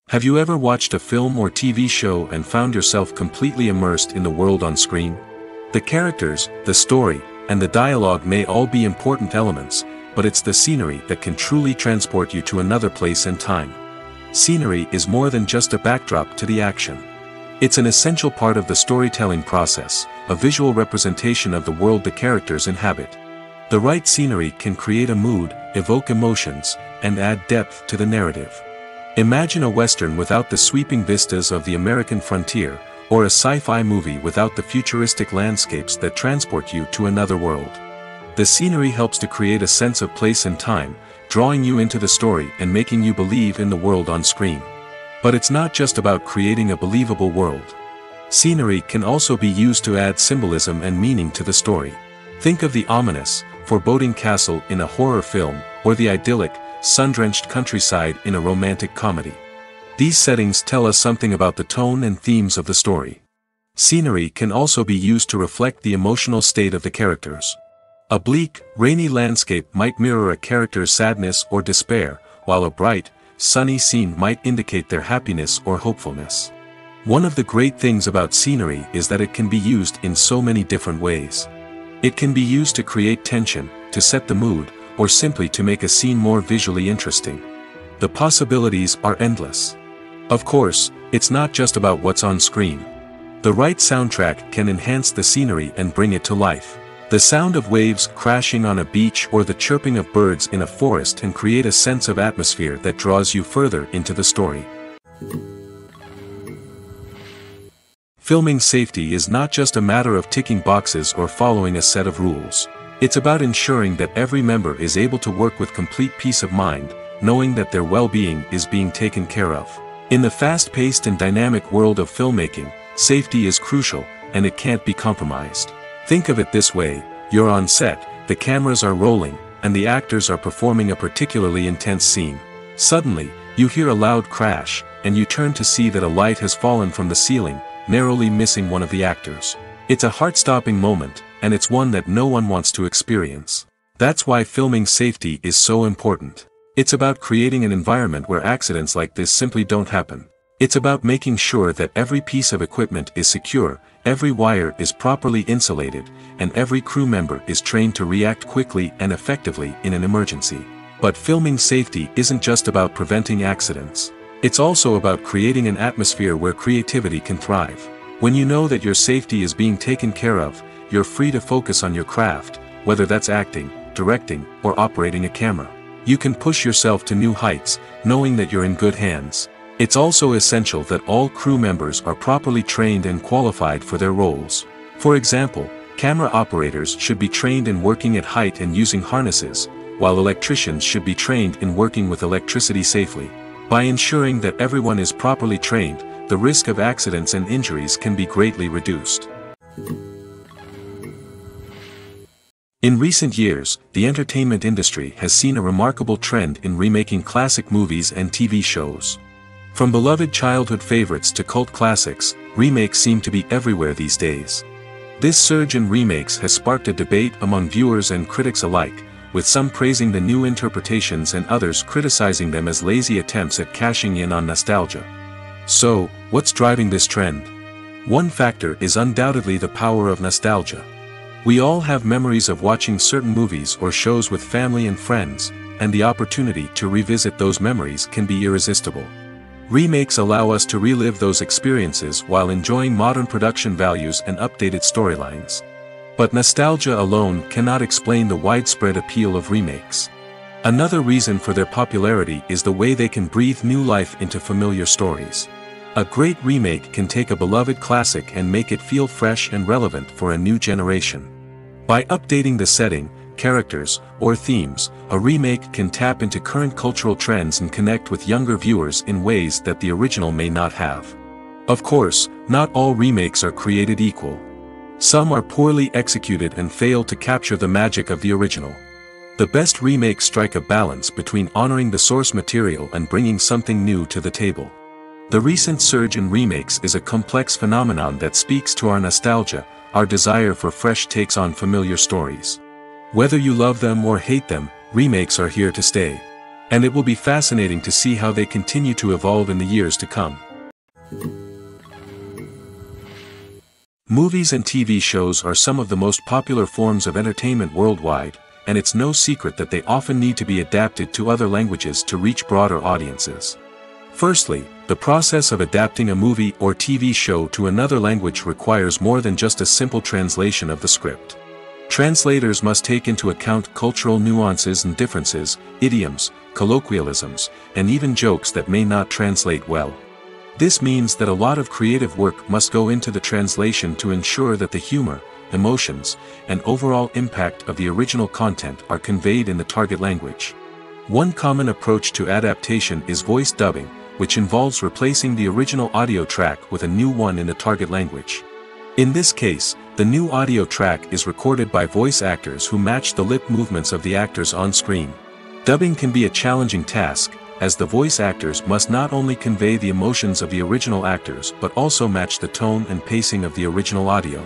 Have you ever watched a film or TV show and found yourself completely immersed in the world on screen? The characters, the story, and the dialogue may all be important elements, but it's the scenery that can truly transport you to another place and time. Scenery is more than just a backdrop to the action. It's an essential part of the storytelling process, a visual representation of the world the characters inhabit. The right scenery can create a mood, evoke emotions, and add depth to the narrative. Imagine a Western without the sweeping vistas of the American frontier, or a sci-fi movie without the futuristic landscapes that transport you to another world. The scenery helps to create a sense of place and time, drawing you into the story and making you believe in the world on screen. But it's not just about creating a believable world. Scenery can also be used to add symbolism and meaning to the story. Think of the ominous, foreboding castle in a horror film, or the idyllic, sun-drenched countryside in a romantic comedy. These settings tell us something about the tone and themes of the story. Scenery can also be used to reflect the emotional state of the characters. A bleak, rainy landscape might mirror a character's sadness or despair, while a bright, sunny scene might indicate their happiness or hopefulness. One of the great things about scenery is that it can be used in so many different ways. It can be used to create tension, to set the mood, or simply to make a scene more visually interesting. The possibilities are endless. Of course, it's not just about what's on screen. The right soundtrack can enhance the scenery and bring it to life. The sound of waves crashing on a beach or the chirping of birds in a forest can create a sense of atmosphere that draws you further into the story. Filming safety is not just a matter of ticking boxes or following a set of rules. It's about ensuring that every member is able to work with complete peace of mind, knowing that their well-being is being taken care of. In the fast-paced and dynamic world of filmmaking, safety is crucial, and it can't be compromised. Think of it this way: you're on set, the cameras are rolling, and the actors are performing a particularly intense scene. Suddenly, you hear a loud crash, and you turn to see that a light has fallen from the ceiling, narrowly missing one of the actors. It's a heart-stopping moment, and it's one that no one wants to experience. That's why filming safety is so important. It's about creating an environment where accidents like this simply don't happen. It's about making sure that every piece of equipment is secure, every wire is properly insulated, and every crew member is trained to react quickly and effectively in an emergency. But filming safety isn't just about preventing accidents. It's also about creating an atmosphere where creativity can thrive. When you know that your safety is being taken care of, you're free to focus on your craft, whether that's acting, directing, or operating a camera. You can push yourself to new heights, knowing that you're in good hands. It's also essential that all crew members are properly trained and qualified for their roles. For example, camera operators should be trained in working at height and using harnesses, while electricians should be trained in working with electricity safely. By ensuring that everyone is properly trained, the risk of accidents and injuries can be greatly reduced. In recent years, the entertainment industry has seen a remarkable trend in remaking classic movies and TV shows. From beloved childhood favorites to cult classics, remakes seem to be everywhere these days. This surge in remakes has sparked a debate among viewers and critics alike, with some praising the new interpretations and others criticizing them as lazy attempts at cashing in on nostalgia. So, what's driving this trend? One factor is undoubtedly the power of nostalgia. We all have memories of watching certain movies or shows with family and friends, and the opportunity to revisit those memories can be irresistible. Remakes allow us to relive those experiences while enjoying modern production values and updated storylines. But nostalgia alone cannot explain the widespread appeal of remakes. Another reason for their popularity is the way they can breathe new life into familiar stories. A great remake can take a beloved classic and make it feel fresh and relevant for a new generation. By updating the setting, characters, or themes, a remake can tap into current cultural trends and connect with younger viewers in ways that the original may not have. Of course, not all remakes are created equal. Some are poorly executed and fail to capture the magic of the original. The best remakes strike a balance between honoring the source material and bringing something new to the table. The recent surge in remakes is a complex phenomenon that speaks to our nostalgia, our desire for fresh takes on familiar stories. Whether you love them or hate them, remakes are here to stay. And it will be fascinating to see how they continue to evolve in the years to come. Movies and TV shows are some of the most popular forms of entertainment worldwide, and it's no secret that they often need to be adapted to other languages to reach broader audiences. Firstly, the process of adapting a movie or TV show to another language requires more than just a simple translation of the script. Translators must take into account cultural nuances and differences, idioms, colloquialisms, and even jokes that may not translate well. This means that a lot of creative work must go into the translation to ensure that the humor, emotions, and overall impact of the original content are conveyed in the target language. One common approach to adaptation is voice dubbing, which involves replacing the original audio track with a new one in the target language. In this case, the new audio track is recorded by voice actors who match the lip movements of the actors on screen. Dubbing can be a challenging task, as the voice actors must not only convey the emotions of the original actors but also match the tone and pacing of the original audio.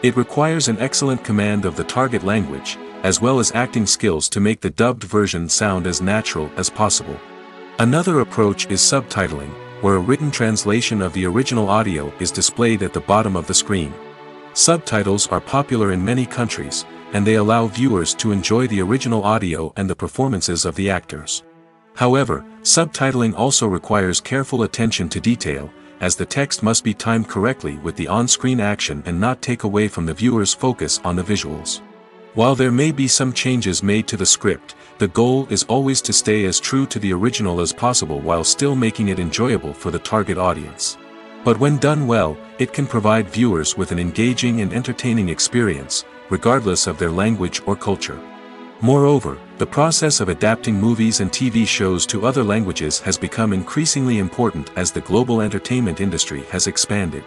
It requires an excellent command of the target language, as well as acting skills to make the dubbed version sound as natural as possible. Another approach is subtitling, where a written translation of the original audio is displayed at the bottom of the screen. Subtitles are popular in many countries, and they allow viewers to enjoy the original audio and the performances of the actors. However, subtitling also requires careful attention to detail, as the text must be timed correctly with the on-screen action and not take away from the viewer's focus on the visuals. While there may be some changes made to the script, the goal is always to stay as true to the original as possible while still making it enjoyable for the target audience. But when done well, it can provide viewers with an engaging and entertaining experience, regardless of their language or culture. Moreover, the process of adapting movies and TV shows to other languages has become increasingly important as the global entertainment industry has expanded.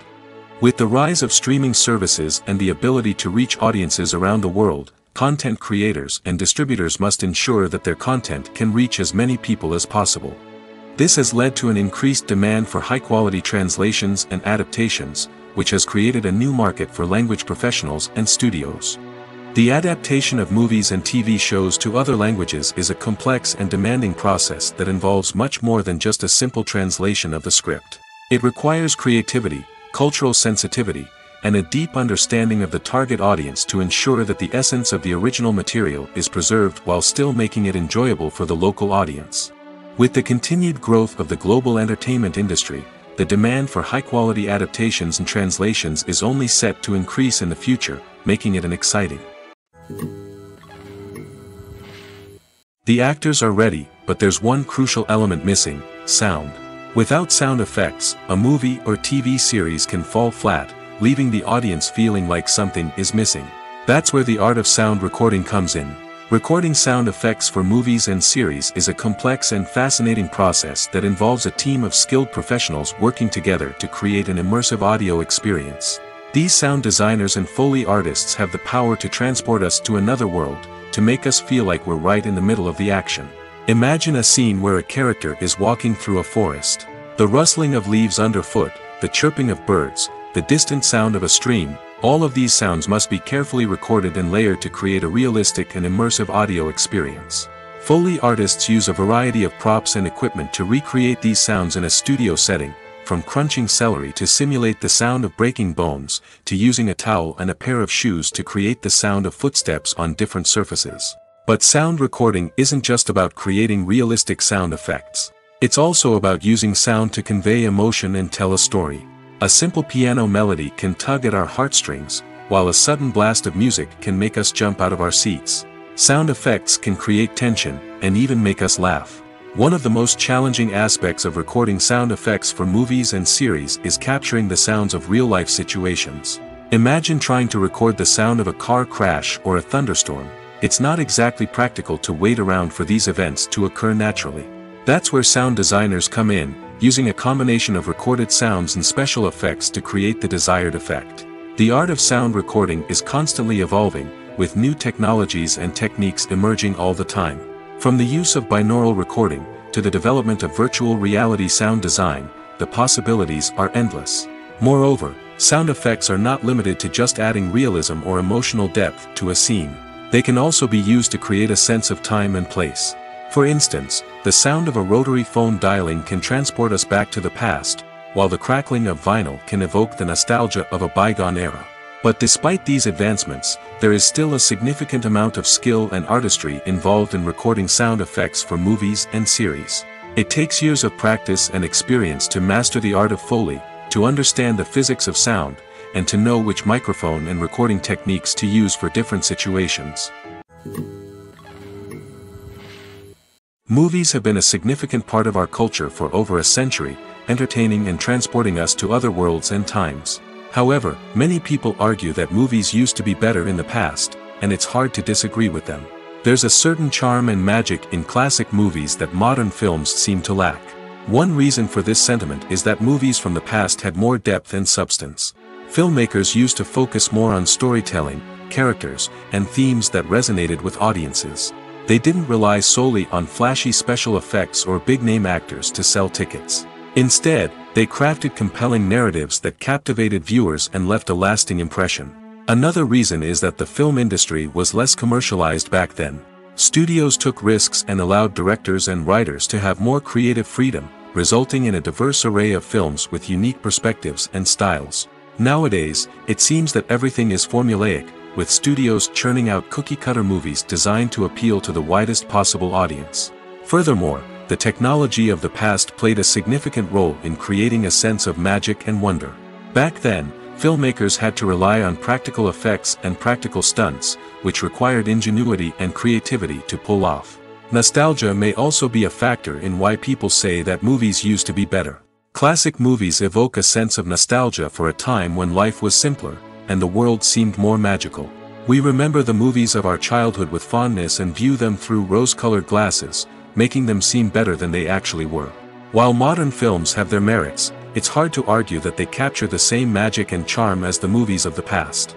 With the rise of streaming services and the ability to reach audiences around the world, content creators and distributors must ensure that their content can reach as many people as possible. This has led to an increased demand for high-quality translations and adaptations, which has created a new market for language professionals and studios. The adaptation of movies and TV shows to other languages is a complex and demanding process that involves much more than just a simple translation of the script. It requires creativity, cultural sensitivity, and a deep understanding of the target audience to ensure that the essence of the original material is preserved while still making it enjoyable for the local audience. With the continued growth of the global entertainment industry, the demand for high-quality adaptations and translations is only set to increase in the future, making it an exciting. The actors are ready, but there's one crucial element missing: sound. Without sound effects, a movie or TV series can fall flat, leaving the audience feeling like something is missing. That's where the art of sound recording comes in. Recording sound effects for movies and series is a complex and fascinating process that involves a team of skilled professionals working together to create an immersive audio experience. These sound designers and Foley artists have the power to transport us to another world, to make us feel like we're right in the middle of the action. Imagine a scene where a character is walking through a forest. The rustling of leaves underfoot, the chirping of birds, the distant sound of a stream, all of these sounds must be carefully recorded and layered to create a realistic and immersive audio experience. Foley artists use a variety of props and equipment to recreate these sounds in a studio setting, from crunching celery to simulate the sound of breaking bones, to using a towel and a pair of shoes to create the sound of footsteps on different surfaces. But sound recording isn't just about creating realistic sound effects. It's also about using sound to convey emotion and tell a story. A simple piano melody can tug at our heartstrings, while a sudden blast of music can make us jump out of our seats. Sound effects can create tension, and even make us laugh. One of the most challenging aspects of recording sound effects for movies and series is capturing the sounds of real-life situations. Imagine trying to record the sound of a car crash or a thunderstorm. It's not exactly practical to wait around for these events to occur naturally. That's where sound designers come in, using a combination of recorded sounds and special effects to create the desired effect. The art of sound recording is constantly evolving, with new technologies and techniques emerging all the time. From the use of binaural recording, to the development of virtual reality sound design, the possibilities are endless. Moreover, sound effects are not limited to just adding realism or emotional depth to a scene. They can also be used to create a sense of time and place. For instance, the sound of a rotary phone dialing can transport us back to the past, while the crackling of vinyl can evoke the nostalgia of a bygone era. But despite these advancements, there is still a significant amount of skill and artistry involved in recording sound effects for movies and series. It takes years of practice and experience to master the art of Foley, to understand the physics of sound, and to know which microphone and recording techniques to use for different situations. Movies have been a significant part of our culture for over a century, entertaining and transporting us to other worlds and times. However, many people argue that movies used to be better in the past, and it's hard to disagree with them. There's a certain charm and magic in classic movies that modern films seem to lack. One reason for this sentiment is that movies from the past had more depth and substance. Filmmakers used to focus more on storytelling, characters, and themes that resonated with audiences. They didn't rely solely on flashy special effects or big-name actors to sell tickets. Instead, they crafted compelling narratives that captivated viewers and left a lasting impression. Another reason is that the film industry was less commercialized back then. Studios took risks and allowed directors and writers to have more creative freedom, resulting in a diverse array of films with unique perspectives and styles. Nowadays, it seems that everything is formulaic, with studios churning out cookie-cutter movies designed to appeal to the widest possible audience. Furthermore, the technology of the past played a significant role in creating a sense of magic and wonder. Back then, filmmakers had to rely on practical effects and practical stunts, which required ingenuity and creativity to pull off. Nostalgia may also be a factor in why people say that movies used to be better. Classic movies evoke a sense of nostalgia for a time when life was simpler, and the world seemed more magical. We remember the movies of our childhood with fondness and view them through rose-colored glasses, making them seem better than they actually were. While modern films have their merits, it's hard to argue that they capture the same magic and charm as the movies of the past.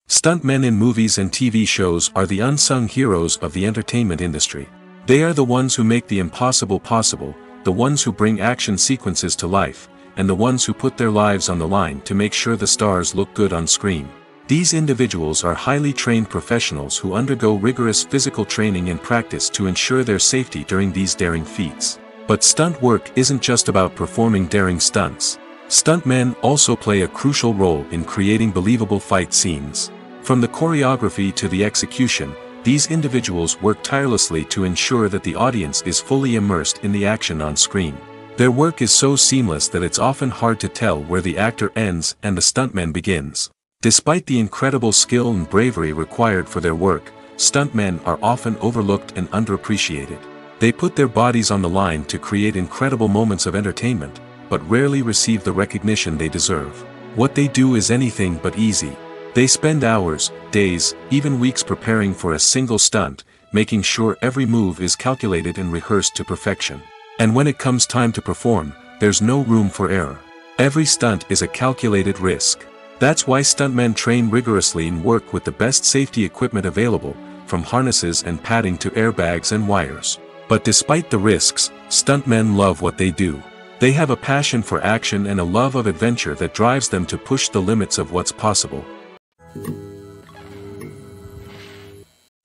Stuntmen in movies and TV shows are the unsung heroes of the entertainment industry. They are the ones who make the impossible possible, the ones who bring action sequences to life, and the ones who put their lives on the line to make sure the stars look good on screen. These individuals are highly trained professionals who undergo rigorous physical training and practice to ensure their safety during these daring feats. But stunt work isn't just about performing daring stunts. Stuntmen also play a crucial role in creating believable fight scenes. From the choreography to the execution, these individuals work tirelessly to ensure that the audience is fully immersed in the action on screen. Their work is so seamless that it's often hard to tell where the actor ends and the stuntman begins. Despite the incredible skill and bravery required for their work, stuntmen are often overlooked and underappreciated. They put their bodies on the line to create incredible moments of entertainment, but rarely receive the recognition they deserve. What they do is anything but easy. They spend hours, days, even weeks preparing for a single stunt, making sure every move is calculated and rehearsed to perfection. And when it comes time to perform, there's no room for error. Every stunt is a calculated risk. That's why stuntmen train rigorously and work with the best safety equipment available, from harnesses and padding to airbags and wires. But despite the risks, stuntmen love what they do. They have a passion for action and a love of adventure that drives them to push the limits of what's possible.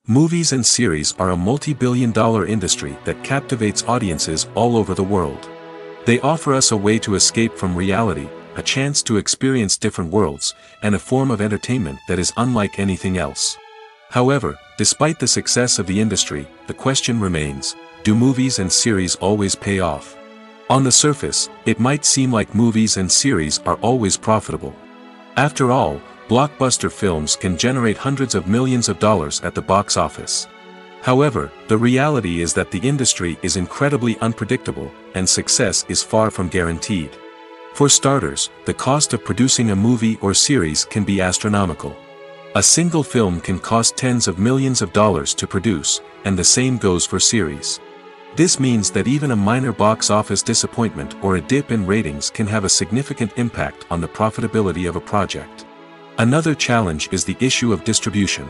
Movies and series are a multi-billion-dollar industry that captivates audiences all over the world. They offer us a way to escape from reality, a chance to experience different worlds, and a form of entertainment that is unlike anything else. However, despite the success of the industry, the question remains, do movies and series always pay off? On the surface, it might seem like movies and series are always profitable. After all, blockbuster films can generate hundreds of millions of dollars at the box office. However, the reality is that the industry is incredibly unpredictable, and success is far from guaranteed. For starters, the cost of producing a movie or series can be astronomical. A single film can cost tens of millions of dollars to produce, and the same goes for series. This means that even a minor box office disappointment or a dip in ratings can have a significant impact on the profitability of a project. Another challenge is the issue of distribution.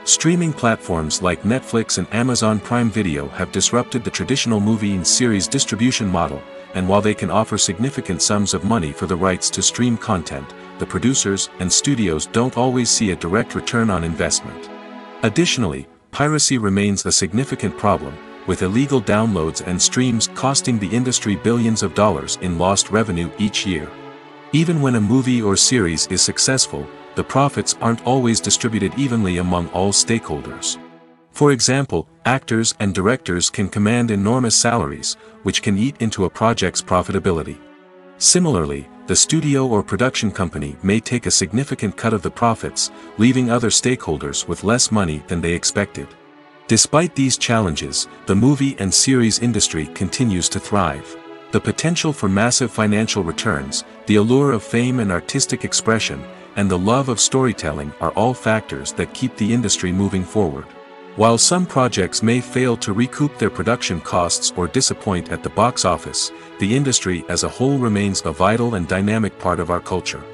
Streaming platforms like Netflix and Amazon Prime Video have disrupted the traditional movie and series distribution model, and while they can offer significant sums of money for the rights to stream content, the producers and studios don't always see a direct return on investment. Additionally, piracy remains a significant problem, with illegal downloads and streams costing the industry billions of dollars in lost revenue each year. Even when a movie or series is successful, the profits aren't always distributed evenly among all stakeholders. For example, actors and directors can command enormous salaries, which can eat into a project's profitability. Similarly, the studio or production company may take a significant cut of the profits, leaving other stakeholders with less money than they expected. Despite these challenges, the movie and series industry continues to thrive. The potential for massive financial returns, the allure of fame and artistic expression, and the love of storytelling are all factors that keep the industry moving forward. While some projects may fail to recoup their production costs or disappoint at the box office, the industry as a whole remains a vital and dynamic part of our culture.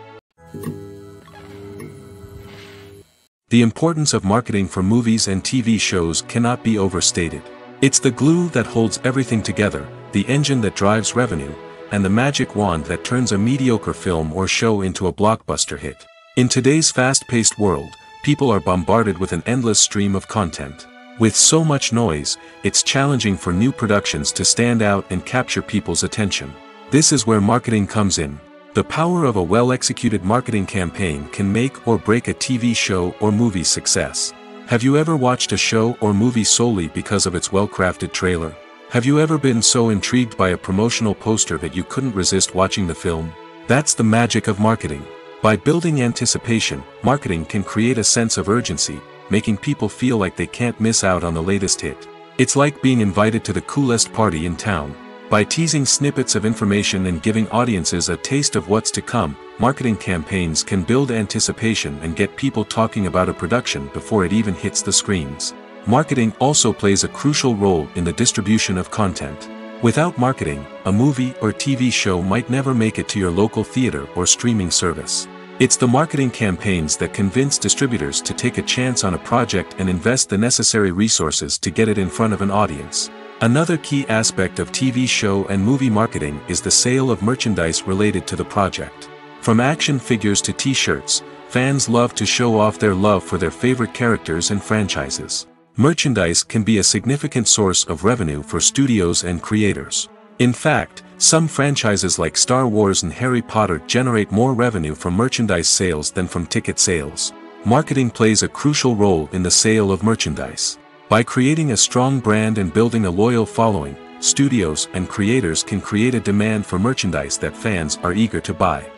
The importance of marketing for movies and TV shows cannot be overstated. It's the glue that holds everything together, the engine that drives revenue, and the magic wand that turns a mediocre film or show into a blockbuster hit. In today's fast-paced world, people are bombarded with an endless stream of content. With so much noise, it's challenging for new productions to stand out and capture people's attention. This is where marketing comes in. The power of a well-executed marketing campaign can make or break a TV show or movie's success. Have you ever watched a show or movie solely because of its well-crafted trailer? Have you ever been so intrigued by a promotional poster that you couldn't resist watching the film? That's the magic of marketing. By building anticipation, marketing can create a sense of urgency, making people feel like they can't miss out on the latest hit. It's like being invited to the coolest party in town. By teasing snippets of information and giving audiences a taste of what's to come, marketing campaigns can build anticipation and get people talking about a production before it even hits the screens. Marketing also plays a crucial role in the distribution of content. Without marketing, a movie or TV show might never make it to your local theater or streaming service. It's the marketing campaigns that convince distributors to take a chance on a project and invest the necessary resources to get it in front of an audience. Another key aspect of TV show and movie marketing is the sale of merchandise related to the project. From action figures to t-shirts, fans love to show off their love for their favorite characters and franchises. Merchandise can be a significant source of revenue for studios and creators. In fact, some franchises like Star Wars and Harry Potter generate more revenue from merchandise sales than from ticket sales. Marketing plays a crucial role in the sale of merchandise. By creating a strong brand and building a loyal following, studios and creators can create a demand for merchandise that fans are eager to buy.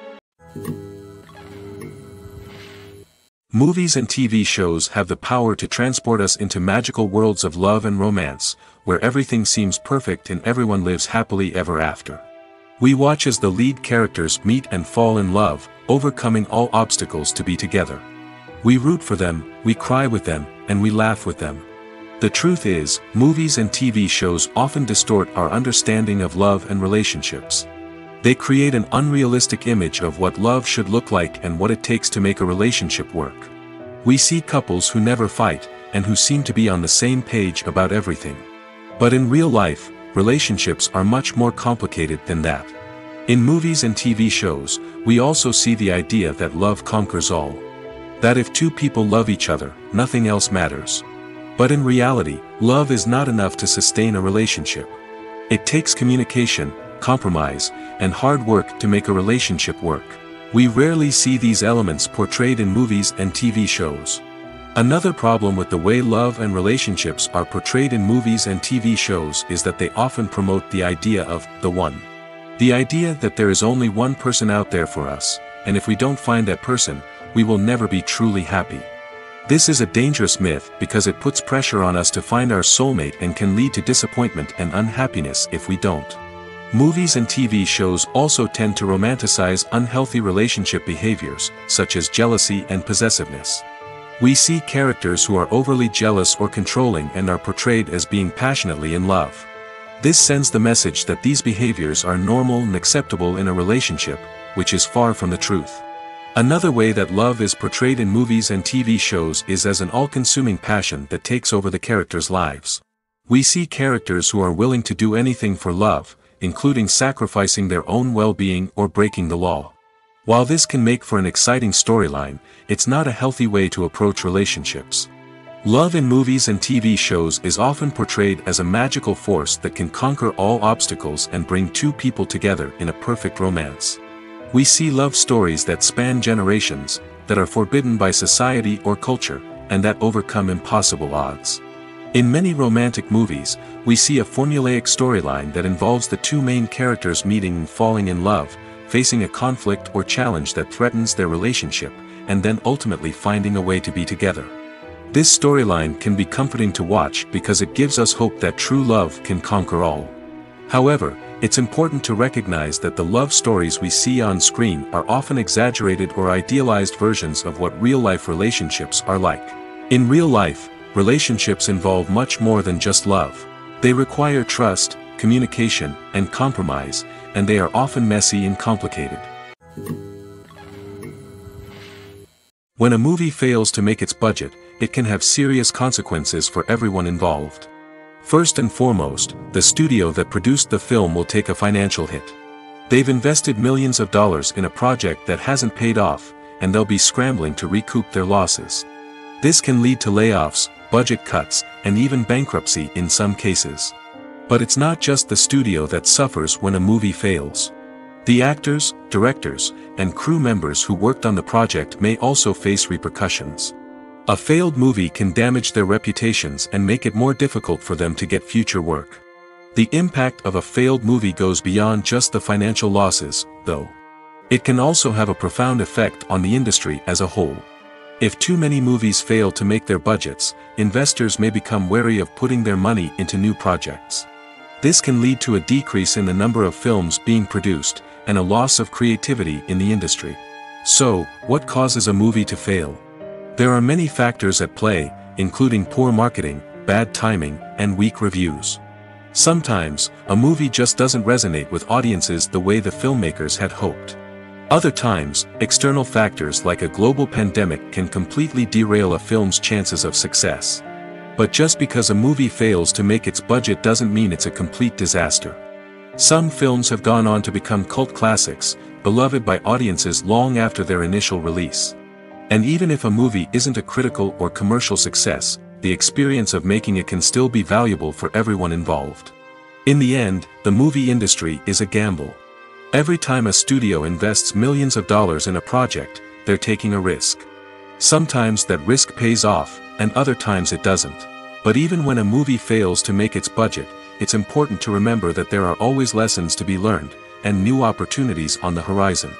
Movies and TV shows have the power to transport us into magical worlds of love and romance, where everything seems perfect and everyone lives happily ever after. We watch as the lead characters meet and fall in love, overcoming all obstacles to be together. We root for them, we cry with them, and we laugh with them. The truth is, movies and TV shows often distort our understanding of love and relationships. They create an unrealistic image of what love should look like and what it takes to make a relationship work. We see couples who never fight, and who seem to be on the same page about everything. But in real life, relationships are much more complicated than that. In movies and TV shows, we also see the idea that love conquers all. That if two people love each other, nothing else matters. But in reality, love is not enough to sustain a relationship. It takes communication, compromise, and hard work to make a relationship work. We rarely see these elements portrayed in movies and TV shows. Another problem with the way love and relationships are portrayed in movies and TV shows is that they often promote the idea of the one. The idea that there is only one person out there for us, and if we don't find that person, we will never be truly happy. This is a dangerous myth because it puts pressure on us to find our soulmate and can lead to disappointment and unhappiness if we don't. Movies and TV shows also tend to romanticize unhealthy relationship behaviors, such as jealousy and possessiveness. We see characters who are overly jealous or controlling and are portrayed as being passionately in love. This sends the message that these behaviors are normal and acceptable in a relationship, which is far from the truth. Another way that love is portrayed in movies and TV shows is as an all-consuming passion that takes over the characters' lives. We see characters who are willing to do anything for love, including sacrificing their own well-being or breaking the law. While this can make for an exciting storyline, it's not a healthy way to approach relationships. Love in movies and TV shows is often portrayed as a magical force that can conquer all obstacles and bring two people together in a perfect romance. We see love stories that span generations, that are forbidden by society or culture, and that overcome impossible odds. In many romantic movies, we see a formulaic storyline that involves the two main characters meeting and falling in love, facing a conflict or challenge that threatens their relationship, and then ultimately finding a way to be together. This storyline can be comforting to watch because it gives us hope that true love can conquer all. However, it's important to recognize that the love stories we see on screen are often exaggerated or idealized versions of what real-life relationships are like. In real life, relationships involve much more than just love. They require trust, communication, and compromise, and they are often messy and complicated. When a movie fails to make its budget, it can have serious consequences for everyone involved. First and foremost, the studio that produced the film will take a financial hit. They've invested millions of dollars in a project that hasn't paid off, and they'll be scrambling to recoup their losses. This can lead to layoffs, budget cuts, and even bankruptcy in some cases. But it's not just the studio that suffers when a movie fails. The actors, directors, and crew members who worked on the project may also face repercussions. A failed movie can damage their reputations and make it more difficult for them to get future work. The impact of a failed movie goes beyond just the financial losses, though. It can also have a profound effect on the industry as a whole. If too many movies fail to make their budgets, investors may become wary of putting their money into new projects. This can lead to a decrease in the number of films being produced, and a loss of creativity in the industry. So, what causes a movie to fail? There are many factors at play, including poor marketing, bad timing, and weak reviews. Sometimes, a movie just doesn't resonate with audiences the way the filmmakers had hoped. Other times, external factors like a global pandemic can completely derail a film's chances of success. But just because a movie fails to make its budget doesn't mean it's a complete disaster. Some films have gone on to become cult classics, beloved by audiences long after their initial release. And even if a movie isn't a critical or commercial success, the experience of making it can still be valuable for everyone involved. In the end, the movie industry is a gamble. Every time a studio invests millions of dollars in a project, they're taking a risk. Sometimes that risk pays off, and other times it doesn't. But even when a movie fails to make its budget, it's important to remember that there are always lessons to be learned, and new opportunities on the horizon.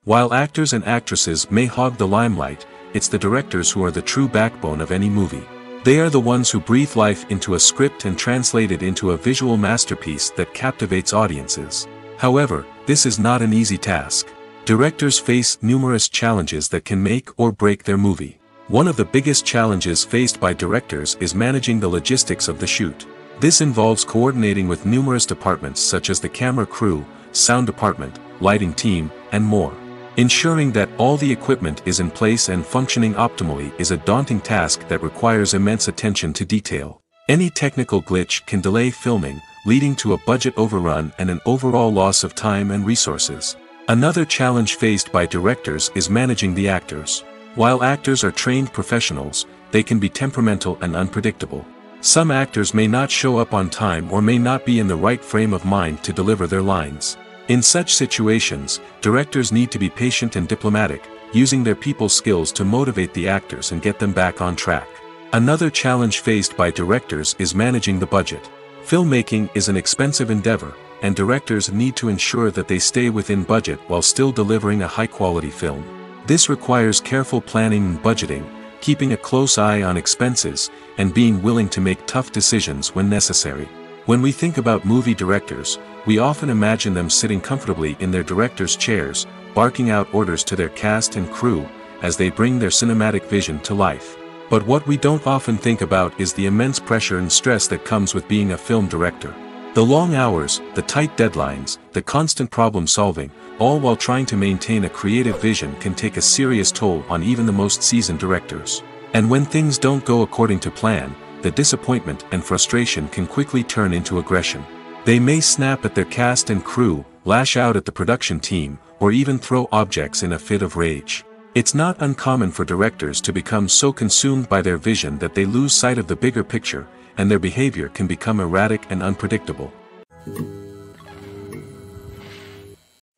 While actors and actresses may hog the limelight, it's the directors who are the true backbone of any movie. They are the ones who breathe life into a script and translate it into a visual masterpiece that captivates audiences. However, this is not an easy task. Directors face numerous challenges that can make or break their movie. One of the biggest challenges faced by directors is managing the logistics of the shoot. This involves coordinating with numerous departments such as the camera crew, sound department, lighting team, and more. Ensuring that all the equipment is in place and functioning optimally is a daunting task that requires immense attention to detail. Any technical glitch can delay filming, leading to a budget overrun and an overall loss of time and resources. Another challenge faced by directors is managing the actors. While actors are trained professionals, they can be temperamental and unpredictable. Some actors may not show up on time or may not be in the right frame of mind to deliver their lines. In such situations, directors need to be patient and diplomatic, using their people skills to motivate the actors and get them back on track. Another challenge faced by directors is managing the budget. Filmmaking is an expensive endeavor, and directors need to ensure that they stay within budget while still delivering a high-quality film. This requires careful planning and budgeting, keeping a close eye on expenses, and being willing to make tough decisions when necessary. When we think about movie directors, we often imagine them sitting comfortably in their director's chairs, barking out orders to their cast and crew, as they bring their cinematic vision to life. But what we don't often think about is the immense pressure and stress that comes with being a film director. The long hours, the tight deadlines, the constant problem solving, all while trying to maintain a creative vision can take a serious toll on even the most seasoned directors. And when things don't go according to plan, the disappointment and frustration can quickly turn into aggression. They may snap at their cast and crew, lash out at the production team, or even throw objects in a fit of rage. It's not uncommon for directors to become so consumed by their vision that they lose sight of the bigger picture, and their behavior can become erratic and unpredictable.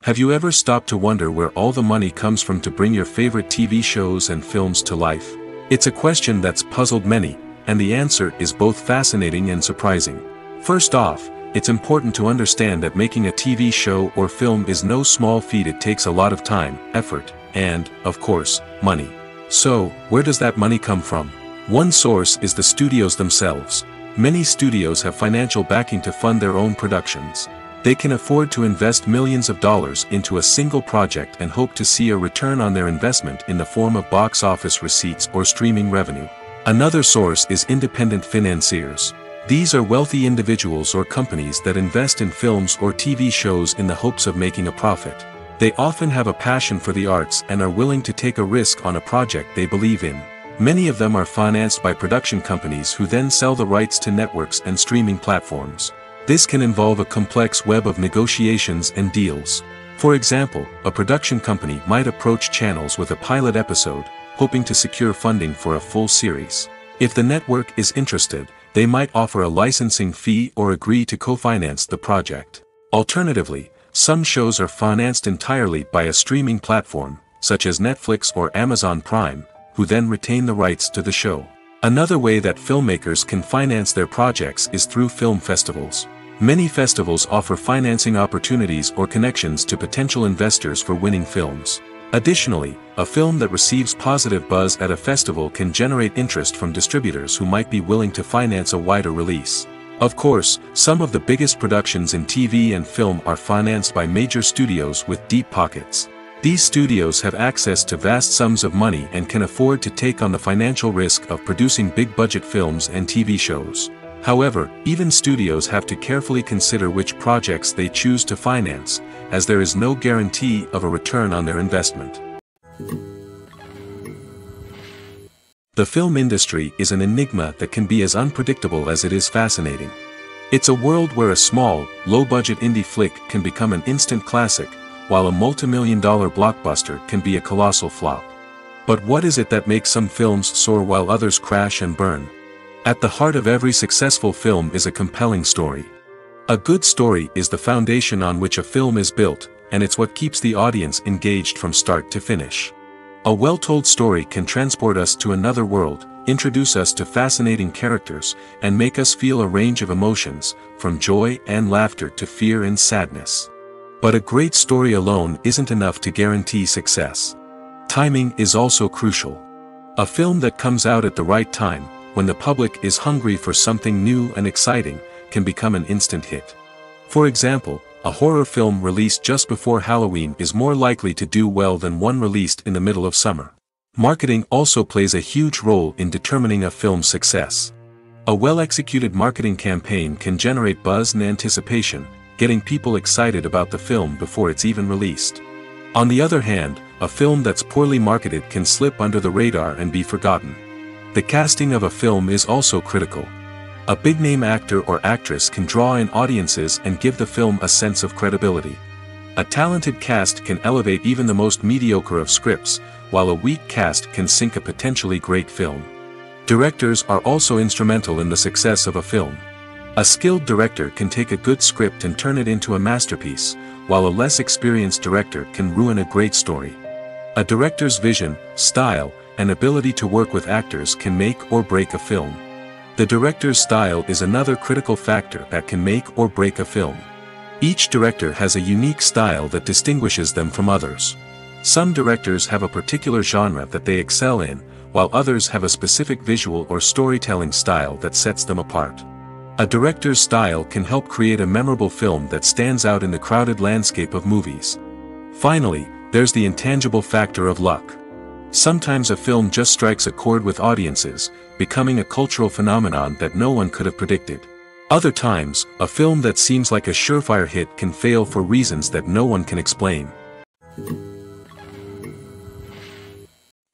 Have you ever stopped to wonder where all the money comes from to bring your favorite TV shows and films to life? It's a question that's puzzled many, and the answer is both fascinating and surprising. First off, it's important to understand that making a TV show or film is no small feat. It takes a lot of time, effort, and, of course, money. So, where does that money come from? One source is the studios themselves. Many studios have financial backing to fund their own productions. They can afford to invest millions of dollars into a single project and hope to see a return on their investment in the form of box office receipts or streaming revenue. Another source is independent financiers. These are wealthy individuals or companies that invest in films or TV shows in the hopes of making a profit. They often have a passion for the arts and are willing to take a risk on a project they believe in. Many of them are financed by production companies who then sell the rights to networks and streaming platforms. This can involve a complex web of negotiations and deals. For example, a production company might approach channels with a pilot episode, hoping to secure funding for a full series. If the network is interested, they might offer a licensing fee or agree to co-finance the project. Alternatively, some shows are financed entirely by a streaming platform, such as Netflix or Amazon Prime, who then retain the rights to the show. Another way that filmmakers can finance their projects is through film festivals. Many festivals offer financing opportunities or connections to potential investors for winning films. Additionally, a film that receives positive buzz at a festival can generate interest from distributors who might be willing to finance a wider release. Of course, some of the biggest productions in TV and film are financed by major studios with deep pockets. These studios have access to vast sums of money and can afford to take on the financial risk of producing big-budget films and TV shows. However, even studios have to carefully consider which projects they choose to finance, as there is no guarantee of a return on their investment. The film industry is an enigma that can be as unpredictable as it is fascinating. It's a world where a small, low-budget indie flick can become an instant classic, while a multi-million-dollar blockbuster can be a colossal flop. But what is it that makes some films soar while others crash and burn? At the heart of every successful film is a compelling story. A good story is the foundation on which a film is built, and it's what keeps the audience engaged from start to finish. A well-told story can transport us to another world, introduce us to fascinating characters, and make us feel a range of emotions, from joy and laughter to fear and sadness. But a great story alone isn't enough to guarantee success. Timing is also crucial. A film that comes out at the right time, when the public is hungry for something new and exciting, can become an instant hit. For example, a horror film released just before Halloween is more likely to do well than one released in the middle of summer. Marketing also plays a huge role in determining a film's success. A well-executed marketing campaign can generate buzz and anticipation, getting people excited about the film before it's even released. On the other hand, a film that's poorly marketed can slip under the radar and be forgotten. The casting of a film is also critical. A big-name actor or actress can draw in audiences and give the film a sense of credibility. A talented cast can elevate even the most mediocre of scripts, while a weak cast can sink a potentially great film. Directors are also instrumental in the success of a film. A skilled director can take a good script and turn it into a masterpiece, while a less experienced director can ruin a great story. A director's vision, style, and ability to work with actors can make or break a film. The director's style is another critical factor that can make or break a film. Each director has a unique style that distinguishes them from others. Some directors have a particular genre that they excel in, while others have a specific visual or storytelling style that sets them apart. A director's style can help create a memorable film that stands out in the crowded landscape of movies. Finally, there's the intangible factor of luck. Sometimes a film just strikes a chord with audiences, becoming a cultural phenomenon that no one could have predicted. Other times, a film that seems like a surefire hit can fail for reasons that no one can explain.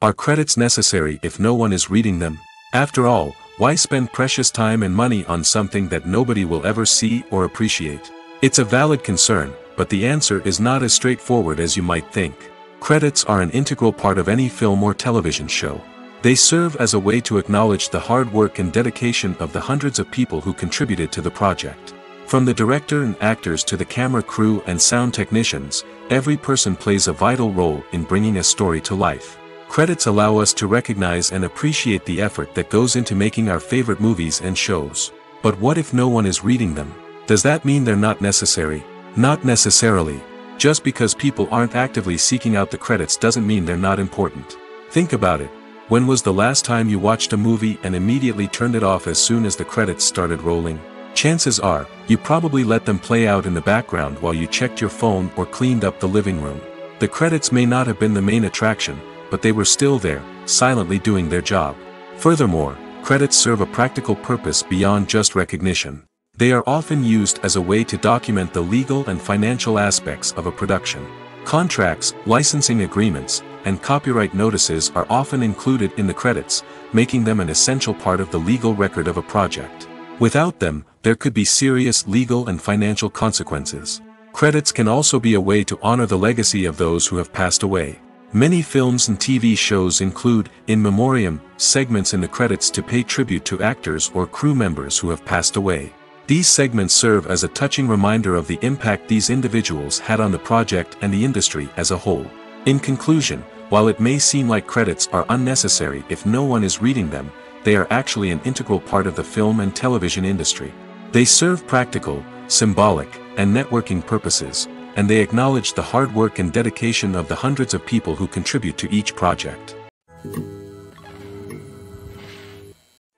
Are credits necessary if no one is reading them? After all, why spend precious time and money on something that nobody will ever see or appreciate? It's a valid concern, but the answer is not as straightforward as you might think. Credits are an integral part of any film or television show. They serve as a way to acknowledge the hard work and dedication of the hundreds of people who contributed to the project. From the director and actors to the camera crew and sound technicians, every person plays a vital role in bringing a story to life. Credits allow us to recognize and appreciate the effort that goes into making our favorite movies and shows. But what if no one is reading them? Does that mean they're not necessary? Not necessarily. Just because people aren't actively seeking out the credits doesn't mean they're not important. Think about it. When was the last time you watched a movie and immediately turned it off as soon as the credits started rolling? Chances are, you probably let them play out in the background while you checked your phone or cleaned up the living room. The credits may not have been the main attraction, but they were still there, silently doing their job. Furthermore, credits serve a practical purpose beyond just recognition. They are often used as a way to document the legal and financial aspects of a production. Contracts, licensing agreements, and copyright notices are often included in the credits, making them an essential part of the legal record of a project. Without them, there could be serious legal and financial consequences. Credits can also be a way to honor the legacy of those who have passed away. Many films and TV shows include, in memoriam, segments in the credits to pay tribute to actors or crew members who have passed away. These segments serve as a touching reminder of the impact these individuals had on the project and the industry as a whole. In conclusion, while it may seem like credits are unnecessary if no one is reading them, they are actually an integral part of the film and television industry. They serve practical, symbolic, and networking purposes, and they acknowledge the hard work and dedication of the hundreds of people who contribute to each project.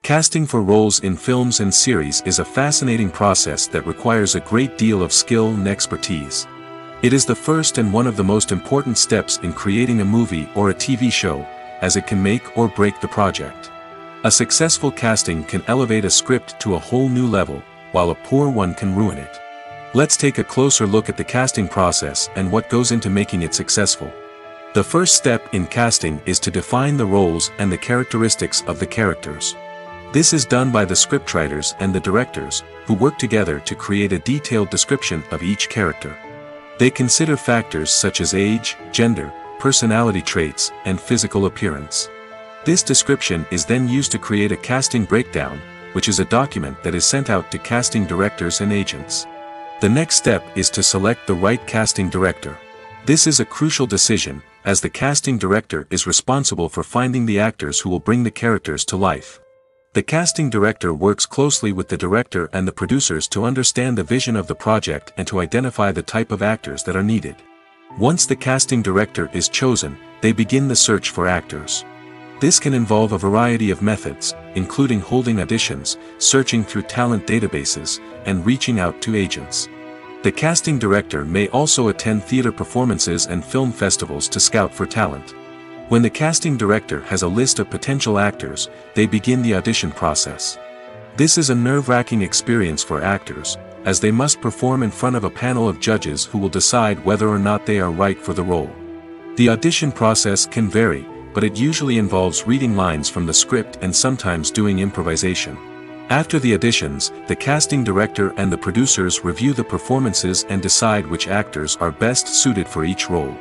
Casting for roles in films and series is a fascinating process that requires a great deal of skill and expertise. It is the first and one of the most important steps in creating a movie or a TV show, as it can make or break the project. A successful casting can elevate a script to a whole new level, while a poor one can ruin it. Let's take a closer look at the casting process and what goes into making it successful. The first step in casting is to define the roles and the characteristics of the characters. This is done by the scriptwriters and the directors, who work together to create a detailed description of each character. They consider factors such as age, gender, personality traits, and physical appearance. This description is then used to create a casting breakdown, which is a document that is sent out to casting directors and agents. The next step is to select the right casting director. This is a crucial decision, as the casting director is responsible for finding the actors who will bring the characters to life. The casting director works closely with the director and the producers to understand the vision of the project and to identify the type of actors that are needed. Once the casting director is chosen, they begin the search for actors. This can involve a variety of methods, including holding auditions, searching through talent databases, and reaching out to agents. The casting director may also attend theater performances and film festivals to scout for talent. When the casting director has a list of potential actors, they begin the audition process. This is a nerve-wracking experience for actors, as they must perform in front of a panel of judges who will decide whether or not they are right for the role. The audition process can vary, but it usually involves reading lines from the script and sometimes doing improvisation. After the auditions, the casting director and the producers review the performances and decide which actors are best suited for each role.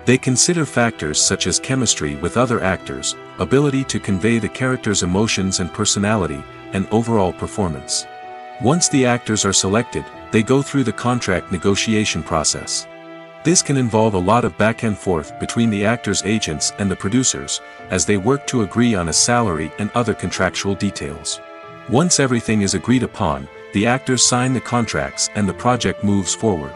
They consider factors such as chemistry with other actors, ability to convey the character's emotions and personality, and overall performance. Once the actors are selected, they go through the contract negotiation process. This can involve a lot of back and forth between the actors' agents and the producers, as they work to agree on a salary and other contractual details. Once everything is agreed upon, the actors sign the contracts and the project moves forward.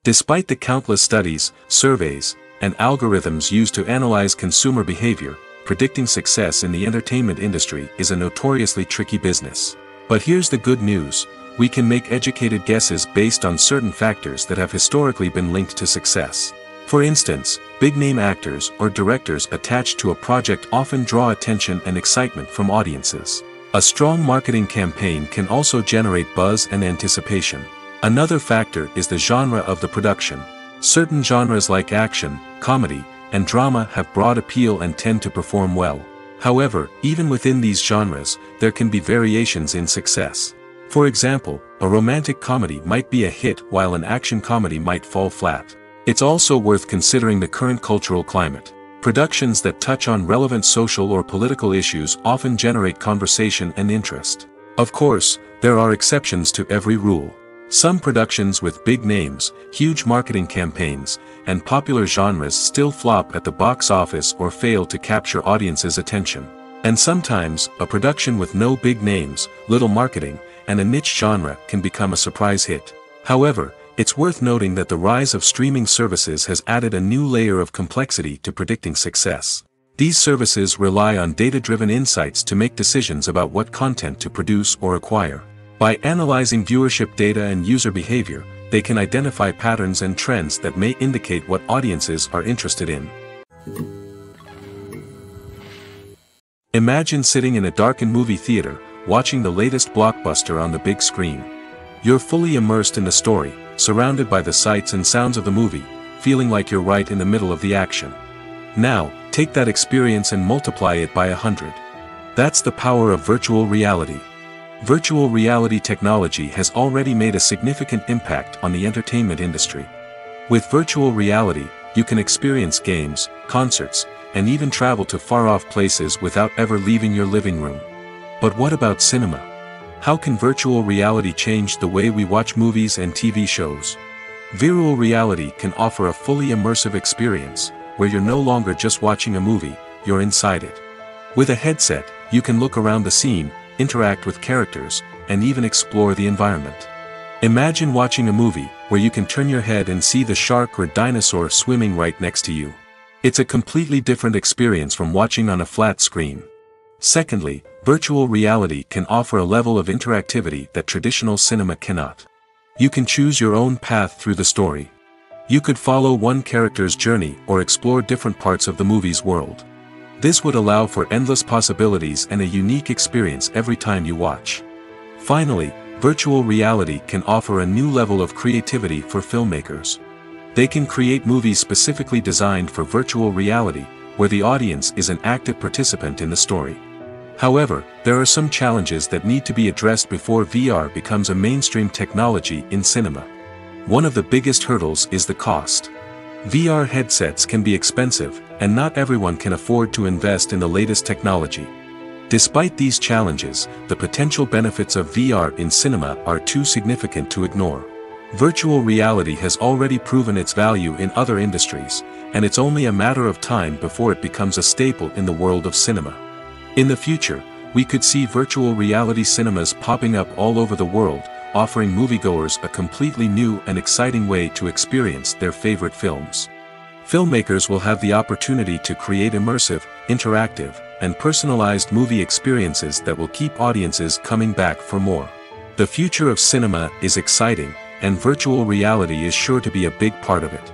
Despite the countless studies, surveys, and algorithms used to analyze consumer behavior, predicting success in the entertainment industry is a notoriously tricky business. But here's the good news: we can make educated guesses based on certain factors that have historically been linked to success. For instance, big-name actors or directors attached to a project often draw attention and excitement from audiences. A strong marketing campaign can also generate buzz and anticipation. Another factor is the genre of the production. Certain genres like action, comedy, and drama have broad appeal and tend to perform well. However, even within these genres, there can be variations in success. For example, a romantic comedy might be a hit while an action comedy might fall flat. It's also worth considering the current cultural climate. Productions that touch on relevant social or political issues often generate conversation and interest. Of course, there are exceptions to every rule. Some productions with big names, huge marketing campaigns, and popular genres still flop at the box office or fail to capture audiences' attention. And sometimes, a production with no big names, little marketing, and a niche genre can become a surprise hit. However, it's worth noting that the rise of streaming services has added a new layer of complexity to predicting success. These services rely on data-driven insights to make decisions about what content to produce or acquire. By analyzing viewership data and user behavior, they can identify patterns and trends that may indicate what audiences are interested in. Imagine sitting in a darkened movie theater, watching the latest blockbuster on the big screen. You're fully immersed in the story, surrounded by the sights and sounds of the movie, feeling like you're right in the middle of the action. Now, take that experience and multiply it by 100. That's the power of virtual reality. Virtual reality technology has already made a significant impact on the entertainment industry. With virtual reality, you can experience games, concerts, and even travel to far-off places without ever leaving your living room. But what about cinema? How can virtual reality change the way we watch movies and TV shows? Virtual reality can offer a fully immersive experience, where you're no longer just watching a movie, you're inside it. With a headset, you can look around the scene, interact with characters, and even explore the environment. Imagine watching a movie where you can turn your head and see the shark or dinosaur swimming right next to you. It's a completely different experience from watching on a flat screen. Secondly, virtual reality can offer a level of interactivity that traditional cinema cannot. You can choose your own path through the story. You could follow one character's journey or explore different parts of the movie's world. This would allow for endless possibilities and a unique experience every time you watch. Finally, virtual reality can offer a new level of creativity for filmmakers. They can create movies specifically designed for virtual reality, where the audience is an active participant in the story. However, there are some challenges that need to be addressed before VR becomes a mainstream technology in cinema. One of the biggest hurdles is the cost. VR headsets can be expensive, and not everyone can afford to invest in the latest technology. Despite these challenges, the potential benefits of VR in cinema are too significant to ignore. Virtual reality has already proven its value in other industries, and it's only a matter of time before it becomes a staple in the world of cinema. In the future, we could see virtual reality cinemas popping up all over the world, offering moviegoers a completely new and exciting way to experience their favorite films. Filmmakers will have the opportunity to create immersive, interactive, and personalized movie experiences that will keep audiences coming back for more. The future of cinema is exciting, and virtual reality is sure to be a big part of it.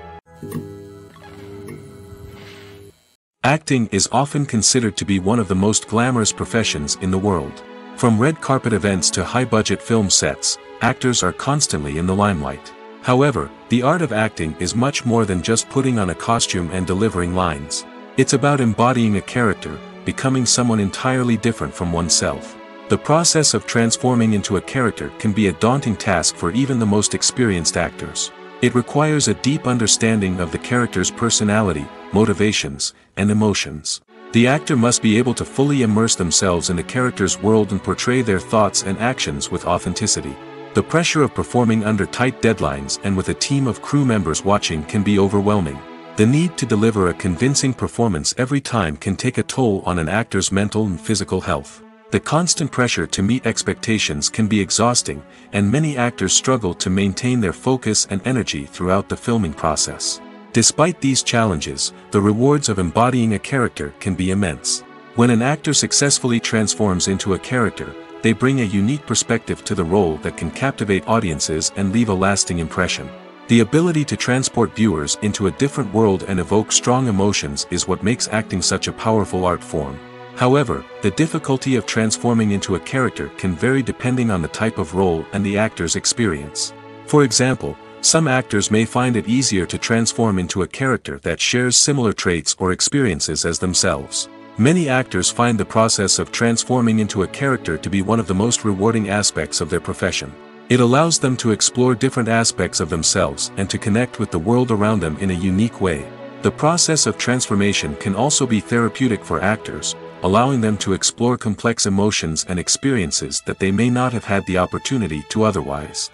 Acting is often considered to be one of the most glamorous professions in the world. From red carpet events to high-budget film sets, actors are constantly in the limelight. However, the art of acting is much more than just putting on a costume and delivering lines. It's about embodying a character, becoming someone entirely different from oneself. The process of transforming into a character can be a daunting task for even the most experienced actors. It requires a deep understanding of the character's personality, motivations, and emotions. The actor must be able to fully immerse themselves in the character's world and portray their thoughts and actions with authenticity. The pressure of performing under tight deadlines and with a team of crew members watching can be overwhelming. The need to deliver a convincing performance every time can take a toll on an actor's mental and physical health. The constant pressure to meet expectations can be exhausting, and many actors struggle to maintain their focus and energy throughout the filming process. Despite these challenges, the rewards of embodying a character can be immense. When an actor successfully transforms into a character, they bring a unique perspective to the role that can captivate audiences and leave a lasting impression. The ability to transport viewers into a different world and evoke strong emotions is what makes acting such a powerful art form. However, the difficulty of transforming into a character can vary depending on the type of role and the actor's experience. For example, some actors may find it easier to transform into a character that shares similar traits or experiences as themselves. Many actors find the process of transforming into a character to be one of the most rewarding aspects of their profession. It allows them to explore different aspects of themselves and to connect with the world around them in a unique way. The process of transformation can also be therapeutic for actors, allowing them to explore complex emotions and experiences that they may not have had the opportunity to otherwise.